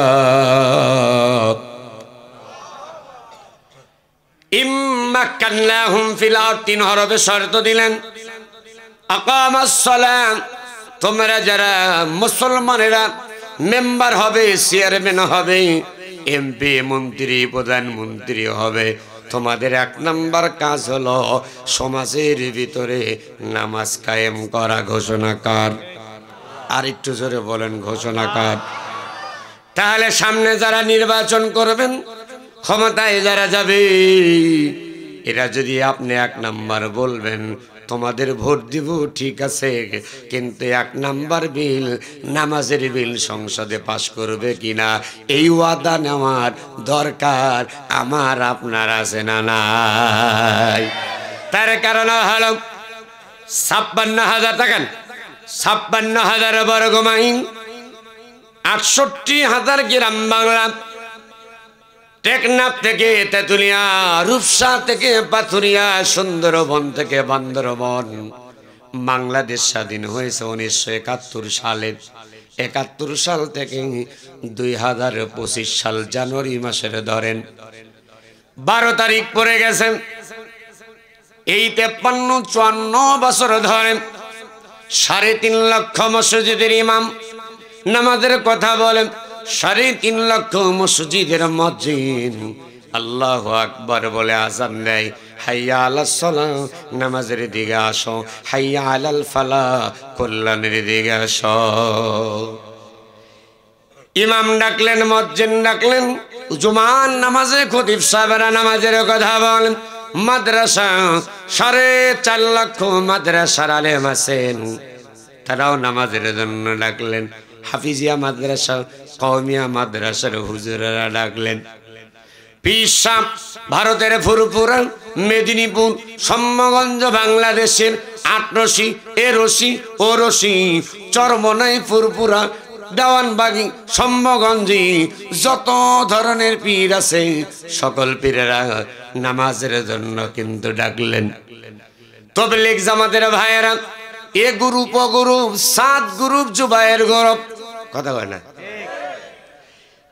ইম্মাক্কান্নাহুম ফিল আরদি 3 হরফে শর্ত দিলেন। আকামাস সালাত, তোমরা যারা মুসলমানেরা মেম্বার হবে, চেয়ারম্যান হবে, এমপি, মন্ত্রী, প্রধানমন্ত্রী হবে, তোমাদের 1 নম্বর কাজ হলো সমাজের ভিতরে নামাজ কায়েম করা। ঘোষণাকার, আর একটু জোরে বলেন ঘোষণাকার। তাহলে সামনে যারা নির্বাচন করবেন, ক্ষমতায় যারা যাবে, এরা যদি আপনি 1 নম্বর বলবেন, তোমাদের ভোট দিব, ঠিক আছে, কিন্তু 1 নম্বর বিল, নামাজের বিল সংসদে পাশ করবে কিনা এই ওয়াদা নেওয়ার দরকার আমার আপনার আছে না নাই? তার কারণ হলো 56,000 টাকা, 56,000 বর্গ মাইল, 68,000 গ্রাম বাংলা, টেকনাফ থেকে তেতুলিয়া, রূপসা থেকে পাথুরিয়া, সুন্দরবন থেকে বান্দরবন। বাংলাদেশ স্বাধীন হয়েছে 1971 সালে। 71 সাল থেকে 2025 সাল জানুয়ারি মাসের ধরেন 12 তারিখ পড়ে গেছে। এই 53-54 বছর ধরে 3.5 লক্ষ মসজিদের ইমাম নামাজের কথা বলেন, 3.5 লক্ষ মসজিদের মুয়াজ্জিন আল্লাহু আকবার বলে আযান দেয়, হাইয়া আলাস সালাহ, নামাজের দিকে আসো, হাইয়া আলাল ফালাহ, কল্যাণের দিকে আসো। ইমাম ডাকলেন, মুয়াজ্জিন ডাকলেন, জুমার নামাজে খতিব সাহেবরা নামাজের কথা বলেন। মাদ্রাসা 4.5 লক্ষ মাদ্রাসার আলেম আছেন, তারাও নামাজের জন্য ডাকলেন। হাফিজিয়া মাদ্রাসা, কওমিয়া মাদ্রাসার হুজুরেরা ডাকলেন। পীর সাহেব ভারতের ফুরফুরা, মেদিনীপুর, সম্মগঞ্জ, বাংলাদেশের আটরশি, এরশি, ওরশি, চরমনাই, ফুরফুরা, দেওয়ানবাগি, সম্মগঞ্জি, যত ধরনের পীর আছে সকল পীরেরা নামাজের জন্য কিন্তু ডাকলেন। তাবলীগ জামাতের ভাইয়েরা, এ গ্রুপ ও গ্রুপ, 7 গ্রুপ, জুবায়ের গ্রুপ, কথা কয় না,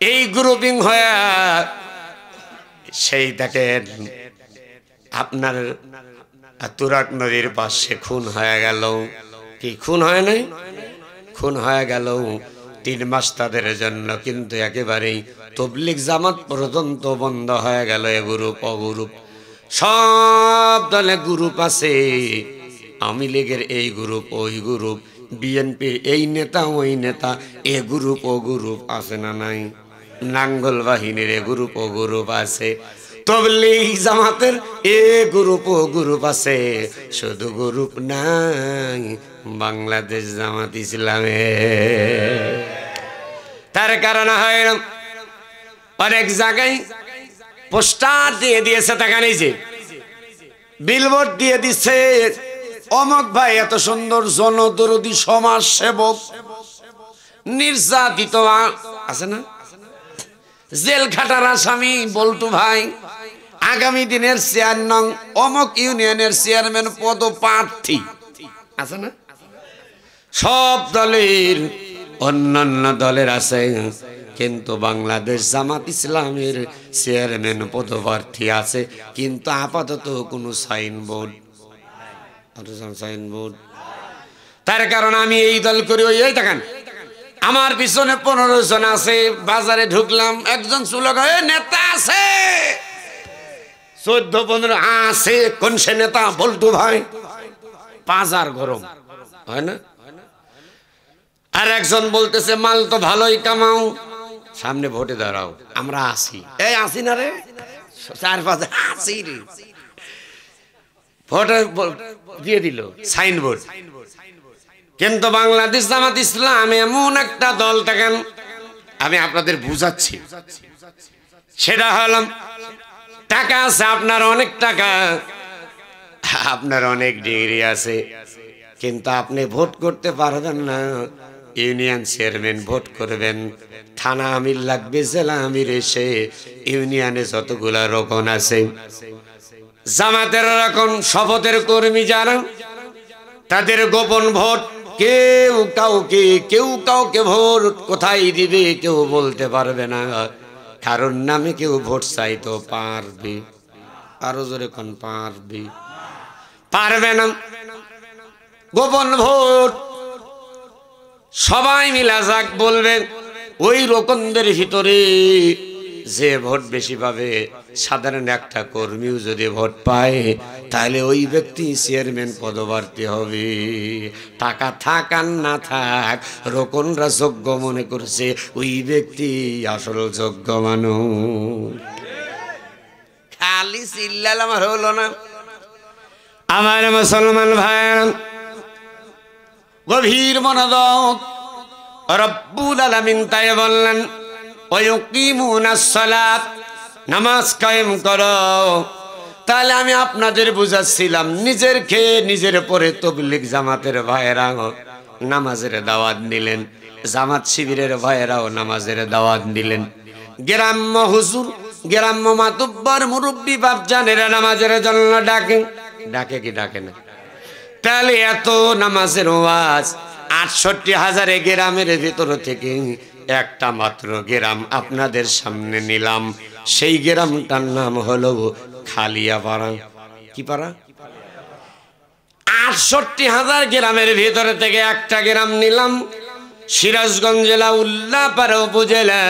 এই গ্রুপিং হয়ে সেই দেখেন আপনার তুরাগ নদীর পাশে খুন হয়ে গেল। কি খুন হয় নাই? খুন হয়ে গেল। 3 মাস তাদের জন্য কিন্তু একেবারেই তাবলীগ জামাত পর্যন্ত বন্ধ হয়ে গেল। এ গ্রুপ ও গ্রুপ, সব দলে গ্রুপ আছে। আওয়ামী লীগের এই গ্রুপ, ওই গ্রুপ, বিএনপির এই নেতা, ওই নেতা, এ গ্রুপ ও গ্রুপ আছে না নাই? নাঙ্গল বাহিনীর এ গ্রুপ ও গ্রুপ আছে, তাবলীগ জামাতের এ গ্রুপ ও গ্রুপ আছে। শুধু গ্রুপ নাই বাংলাদেশ জামাত ইসলামে। তার কারণ হয় অনেক জায়গায় পোস্টার দিয়ে দিয়েছে, টাকা নিয়েছে, বিলবোর্ড দিয়ে দিচ্ছে, অমক ভাই এত সুন্দর জনদরদী সমাজ সেবক, নির্যাতিত আছে না, জেল খাটার আসামি বল্টু ভাই, আগামী দিনের চেয়ারম্যান, অমক ইউনিয়নের চেয়ারম্যান পদপ্রার্থী আছে না, সব দলের, অন্যান্য দলের আছে, কিন্তু বাংলাদেশ জামাত ইসলামের চেয়ারম্যান পদপ্রার্থী আছে, কিন্তু আপাতত কোনো সাইনবোর্ড। তার কারণ আমি এই দল করি, ওই দেখেন আমার পিছনে 15 জন আছে। বাজারে ঢুকলাম, একজন স্লোগান, নেতা আছে 14-15 আছে। কোন সে নেতা? বল্টু ভাই। বাজার গরম হয় না? আর একজন বলতেছে মাল তো ভালোই কামাও, সামনে ভোটে দাঁড়াও, আমরা আসি। এই আসি না রে, 4-5 আসি রে। ভোটার দিয়ে দিল সাইনবোর্ড। কিন্তু বাংলাদেশ জামাত ইসলাম এমন একটা দল থাকেন, আমি আপনাদের বুঝাচ্ছি, সেটা হলো টাকা আছে আপনার, অনেক টাকা, আপনার অনেক ডিগ্রি আছে, কিন্তু আপনি ভোট করতে পারবেন না। ইউনিয়ন চেয়ারম্যান ভোট করবেন, থানা আমির লাগবে, জেলা আমির এসে ইউনিয়নে যতগুলা রকম আছে, জামাতের রকম শপথের কর্মী যারা, তাদের গোপন ভোট কেউ কাউকে ভোট কোথায় দিবে কেউ বলতে পারবে না। কারণ নামে কেউ ভোট চাইতো পারবে, আরো জোরে কোন পারবে না। গোপন ভোট সবাই মিলা যাক বলবে, ওই রকমদের ভিতরে যে ভোট বেশি পাবে, সাধারণ একটা কর্মীও যদি ভোট পায় তাহলে ওই ব্যক্তি চেয়ারম্যান পদপ্রার্থী হবে। টাকা থাক আর না থাক, রোকনরা যোগ্য মনে করছে ওই ব্যক্তি আসল যোগ্য মানুষ। খালি চিল্লাল আমার হলো না। আমার মুসলমান ভাইরা, গভীর মনোযোগ, রব্বুল আলামিন তাই বললেন ওয়ায়ুকিমুনাস সালাত, নামাজ কায়েম করো। তাহলে আমি আপনাদের বুঝাচ্ছিলাম, নিজের খেয়ে নিজের পরে তবলিগ জামাতের ভাইয়েরা নামাজের দাওয়াত দিলেন, জামাত শিবিরের ভাইয়েরাও নামাজের দাওয়াত দিলেন, গ্রাম্য হুজুর, গ্রাম্য মাতুব্বর, মুরব্বী বাপজানেরা নামাজের জন্য ডাকে কি ডাকে না? তাহলে এত নামাজের ওয়াজ, ৬৮,০০০ গ্রামের ভিতর থেকে একটা মাত্র গ্রাম আপনাদের সামনে নিলাম, সেই গ্রামটার নাম হলো খালিয়াপাড়া। কি পাড়া? ৬৮,০০০ গ্রামের ভিতরে থেকে একটা গ্রাম নিলাম, সিরাজগঞ্জ জেলা উল্লাপাড়া উপজেলা,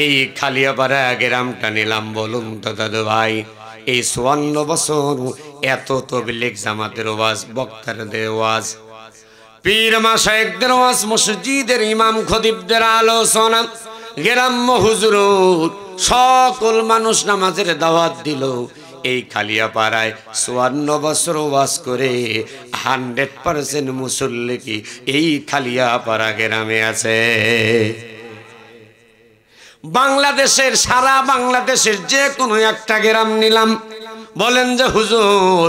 এই খালিয়াপাড়া গ্রামটা নিলাম। বলুন তো দাদু ভাই, এই ৫৪ বছর এত তবলিগ জামাতের ওয়াজ, বক্তারদের ওয়াজ, পীর মাশায়েখদের ওয়াজ, মসজিদের ইমাম খতিবদের আলোচনা, গ্রাম্য হুজুর সকল মানুষ নামাজের দাওয়াত দিল। এই খালিয়াপাড়ায় ৫৪ বছর ওয়াজ করে ১০০% মুসল্লি কি এই খালিয়াপাড়া গ্রামে আছে। বাংলাদেশের, সারা বাংলাদেশের যে কোনো একটা গ্রাম নিলাম, বলেন যে হুজুর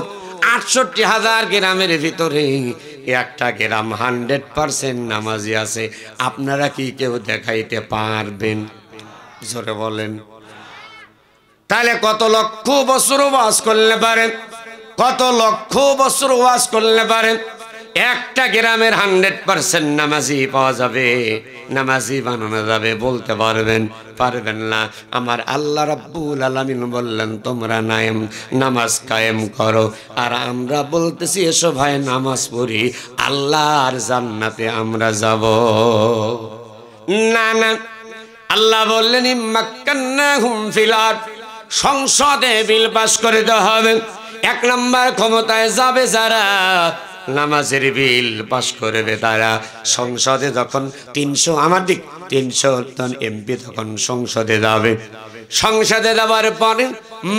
৬৮,০০০ গ্রামের ভিতরে একটা গ্রাম 100% নামাজি আছে, আপনারা কি কেউ দেখাইতে পারবেন? জোরে বলেন। তাহলে কত লক্ষ বছর ওয়াজ করলে পারেন, কত লক্ষ বছর ওয়াজ করলে পারেন, একটা গ্রামের 100% নামাজি পাওয়া যাবে, নামাজি বানানো যাবে? বলতে পারবেন? পারবেন না। আমার আল্লাহ রাব্বুল আলামিন বললেন তোমরা নামাজ কায়েম করো, আর আমরা বলতেছি এসো ভাই নামাজ পড়ি, আল্লাহর জান্নাতে আমরা যাব। না না, আল্লাহ বললেন ইম্মাক্কান্নাহুম ফিল আরদ, সংসদে বিল পাস করে দেওয়া হবে। ১ নম্বর ক্ষমতায় যাবে যারা, নামাজের বিল পাস করবে তারা। সংসদে যখন ৩০০, আমার দিক ৩০০ জন এমপি তখন সংসদে যাবে। সংসদে যাবার পরে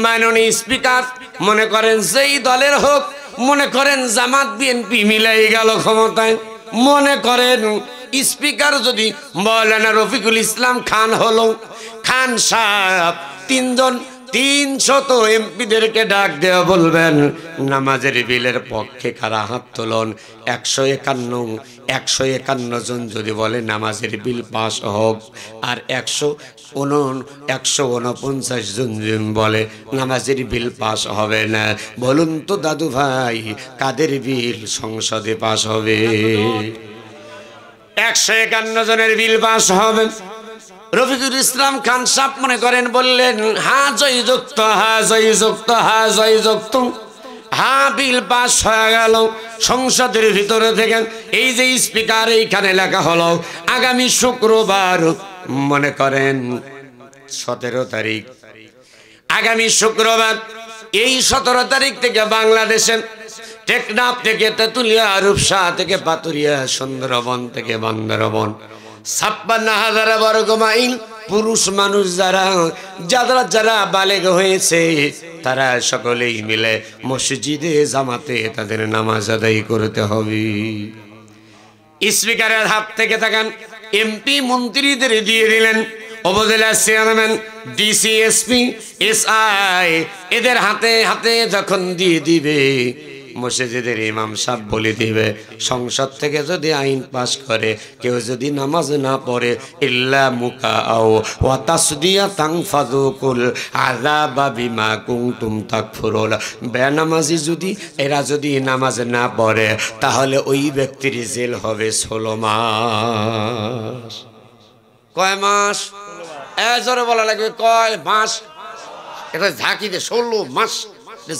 মাননীয় স্পিকার, মনে করেন যেই দলের হোক, মনে করেন জামাত বিএনপি মিলাই গেল ক্ষমতায়, মনে করেন স্পিকার যদি মাওলানা রফিকুল ইসলাম খান হলো, খান সাহেব ৩০০ এমপিদেরকে ডাক দেওয়া, বলবেন নামাজের বিলের পক্ষে কারা হাত তোলন। ১৫১ জন যদি বলে নামাজের বিল পাস হোক, আর ১৪৯ জন বলে নামাজের বিল পাস হবে না, বলুন তো দাদু ভাই কাদের বিল সংসদে পাস হবে? ১৫১ জনের বিল পাস হবে। রফিকুল ইসলাম খান সাহেব মনে করেন বললেন হা জয়যুক্ত, হা জয়যুক্ত, হা জয়যুক্ত, হা বিল পাস হয়ে গেল সংসদের ভিতরে থেকে। এই যে স্পিকার এইখানে লেখা হলো আগামী শুক্রবার, মনে করেন ১৭ তারিখ, আগামী শুক্রবার, এই ১৭ তারিখ থেকে বাংলাদেশে টেকনাফ থেকে তেতুলিয়া, রূপসা থেকে পাতুরিয়া, সুন্দরবন থেকে বান্দরবন ৫৬,০০০ বর্গ মাইল পুরুষ মানুষ যারা যারা যারা বালেগ হয়েছে তারা সকলেই মিলে মসজিদে জামাতে তাদের নামাজ আদায় করতে হবে। স্পিকারের হাত থেকে তাকান, এমপি মন্ত্রীদের দিয়ে দিলেন, উপজেলা চেয়ারম্যান, ডিসি, এসপি, এসআই এদের হাতে হাতে যখন দিয়ে দিবে, মসজিদের ইমাম সাহেব বলে দিবে, সংসদ থেকে যদি আইন পাস করে কেউ যদি নামাজ না পড়ে ইল্লা মুকাআও ওয়া তাসদিয়াতান ফাযুকুল আযাবা বিমা কুনতুম তাকফুরুন, বেনামাজি যদি এরা যদি নামাজ না পড়ে তাহলে ওই ব্যক্তির জেল হবে 16 মাস। কয় মাস? জোরে বলা লাগবে, কয় মাস? এটা ঝাঁকি দিয়ে 16 মাস,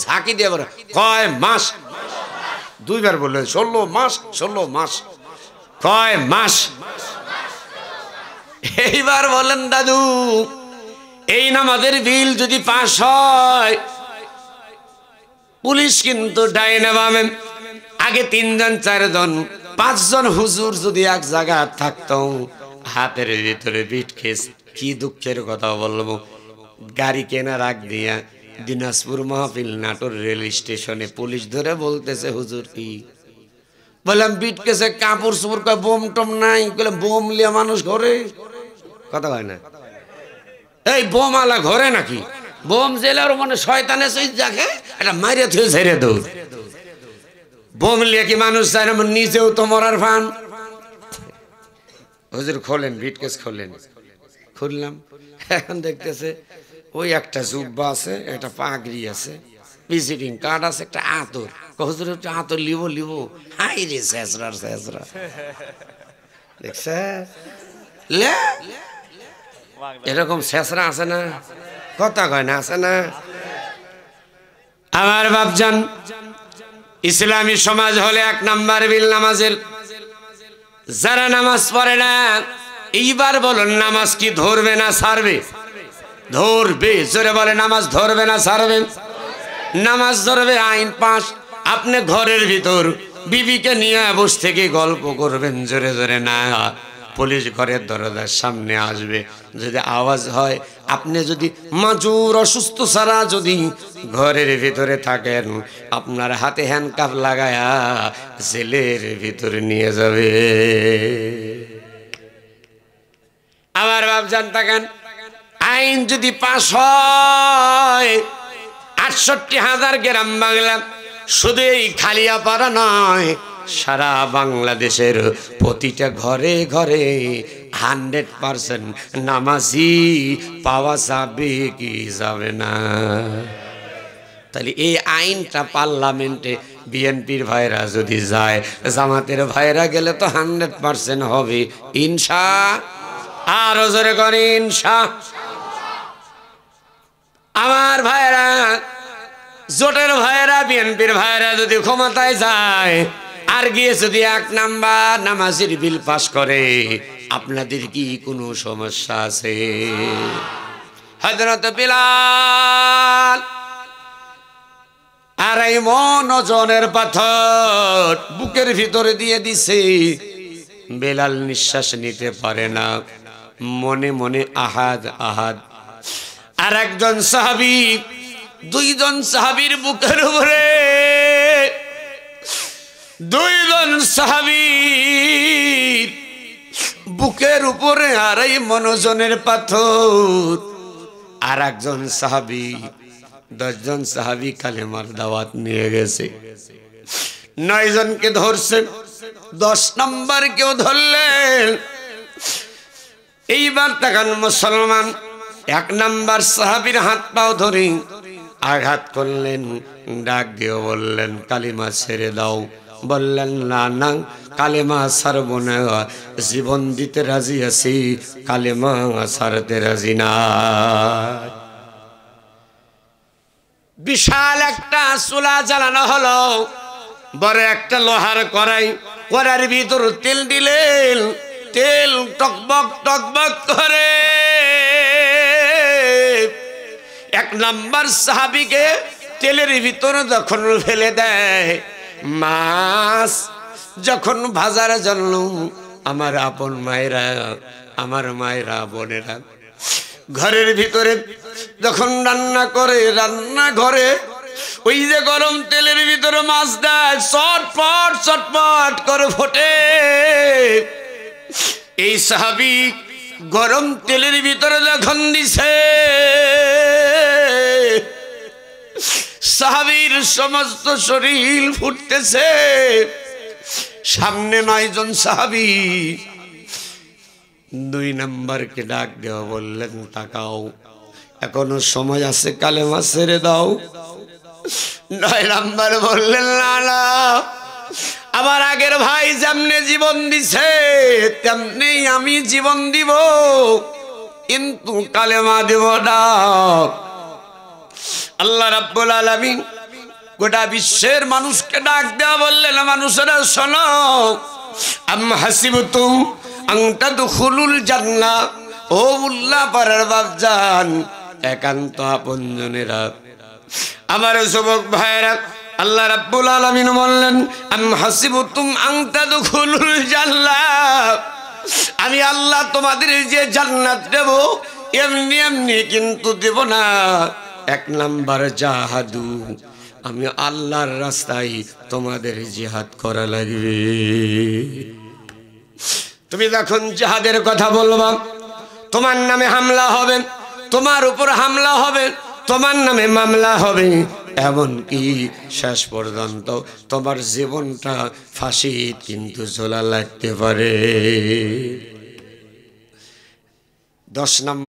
ঝাঁকি দিয়ে বলে কয় মাস? দুইবার বললেন 16 মাস, 16 মাস, কয় মাস? এইবার বলেন দাদু, এই নামাজের বিল যদি পাস হয়, পুলিশ কিন্তু ডাইনে বামে আগে 3 জন 4 জন 5 জন হুজুর যদি এক জায়গা থাকতো, হাতের ভিতরে বিটকেস, কি দুঃখের কথা বলবো, গাড়ি কেনার আগ দিয়া দিনাজপুর মাহফিল নাটোর রেল স্টেশনে পুলিশ ধরে বলতেছে, হুজুর কি? বললাম বিটকেসে কাপড় চোপড়, কয় বোম টম নাই। বললাম বোম লিয়া মানুষ ঘরে? কথা হয় না, এই বোম আলা ঘরে নাকি? বোম জেলার মানে শয়তানে চইজ যাকে এটা মাইরে থুয়ে ঝেড়ে দৌড়। বোম লিয়া কি মানুষ চায় না? নিজেও তো মরার ফান। হুজুর খোলেন, বিটকেস খোলেন। খুললাম, এখন দেখতেছে ওই একটা জুব্বা আছে, একটা পাগড়ি আছে, ভিজিটিং কার্ড আছে, একটা আতর। হুজুর একটা আতর লিব লিব, হাই রে শেষরার শেষরা, দেখছে লে এরকম শেষরা আছে না? কথা কয় না, আছে না? আমার বাপজান, ইসলামী সমাজ হলে 1 নাম্বার বিল নামাজের। যারা নামাজ পড়ে না, এইবার বলুন নামাজ কি ধরবে না ছাড়বে? ধরবে। জোরে বলে, নামাজ ধরবে না ছাড়বে? নামাজ ধরবে। আইন পাস। আপনি ঘরের ভিতর বিবিকে নিয়ে বসে থেকে গল্প করবেন জোরে জোরে না, পুলিশ ঘরের দরজার সামনে আসবে। যদি আওয়াজ হয়, আপনি যদি মাজুর অসুস্থ ছাড়া যদি ঘরের ভিতরে থাকেন, আপনার হাতে হ্যান্ডকাফ লাগায়া জেলের ভিতরে নিয়ে যাবে। আমার বাপজান তাকান, আইন যদি পাস হয়, ৬৮,০০০ গ্রাম বাংলা, শুধু এই খালিয়াপাড়া নয়, সারা বাংলাদেশের প্রতিটা ঘরে ঘরে 100% নামাজি পাওয়া যাবে কি যাবে না? তাহলে এই আইনটা পার্লামেন্টে বিএনপির ভাইরা যদি যায়, জামাতের ভাইরা গেলে তো 100% হবে ইনশা। আরো জোরে করে ইনশা। আমার ভাইরা, জোটের ভাইরা, বিএনপির ভাইরা যদি ক্ষমতায় যায় আর গিয়ে যদি 1 নাম্বার নামাজের বিল পাস করে, আপনাদের কি কোনো সমস্যা আছে? হযরত বিলাল 2.5 মণ ওজনের পাথর বুকের ভিতরে দিয়ে দিছে। বেলাল নিঃশ্বাস নিতে পারে না, মনে মনে আহাদ আহাদ। আর একজন সাহাবী, 2 জন সাহাবীর বুকের উপরে, 2 জন সাহাবীর বুকের উপরে 2.5 মণ ওজনের পাথর। আর একজন সাহাবী, 10 জন সাহাবী কালেমার দাওয়াত নিয়ে গেছে। 9 জনকে ধরছে, 10 নাম্বার কেউ ধরলেন। এইবার তাকান মুসলমান, 1 নাম্বার সাহাবীর হাত পাও ধরে আঘাত করলেন, ডাক দিয়ে বললেন কালিমা ছেড়ে দাও। বললেন না না, কালেমা ছাড়ব না, জীবন দিতে রাজি আছি, কালেমা ছাড়তে রাজি না। বিশাল একটা চুলা জ্বালানো হলো, বড় একটা লোহার কড়াই, কড়াইয়ের ভিতর তেল দিলেন, তেল টকবক টকবক করে 1 নাম্বার সাহাবীকে তেলের ভিতরে যখন ফেলে দেয়, মাছ যখন ভাজার জন্য আমার আপন মায়েরা, আমার মায়েরা, বোনেরা ঘরের ভিতরে যখন রান্না করে, রান্না ঘরে ওই যে গরম তেলের ভিতরে মাছ দেয়, চটপট চটপট করে ফোটে। এই সাহাবী গরম তেলের ভিতরে যখন দিছে, সাহাবীর সমস্ত শরীর ফুটতেছে। সামনে 9 জন সাহাবী, 2 নাম্বারকে ডাক দেওয়া, বললেন তাকাও, এখনো সময় আছে, কালেমা ছেড়ে দাও। 9 নাম্বার বললেন না না, আমার আগের ভাই যেমনে জীবন দিছে তেমনি আমি জীবন দিব, কিন্তু কালেমা দেব না। আল্লাহ রাব্বুল আলামিন গোটা বিশ্বের মানুষকে ডাক দেওয়া বললেন, মানুষেরা শোনো, আম হাসিবতুম আন তাদখুলুল জান্নাহ। ও উল্লাহ পাড়ার বাপজান, একান্ত আপনজনেরা, আমার যুবক ভাইরা, আল্লাহ রাব্বুল আলামিন বললেন, আম হাসিবতুম আন তাদখুলুল জান্নাহ, আমি আল্লাহ তোমাদের যে জান্নাত দেব এমনি এমনি কিন্তু দেব না। 1 নাম্বার জাহাদু, আমি আল্লাহর রাস্তায় তোমাদের জিহাদ করা লাগবে। তুমি যখন জিহাদের কথা বলবা, তোমার নামে হামলা হবে, তোমার উপর হামলা হবে, তোমার নামে মামলা হবে, এমনকি শেষ পর্যন্ত তোমার জীবনটা ফাঁসি কিন্তু ঝোলা লাগতে পারে। 10 নম্বর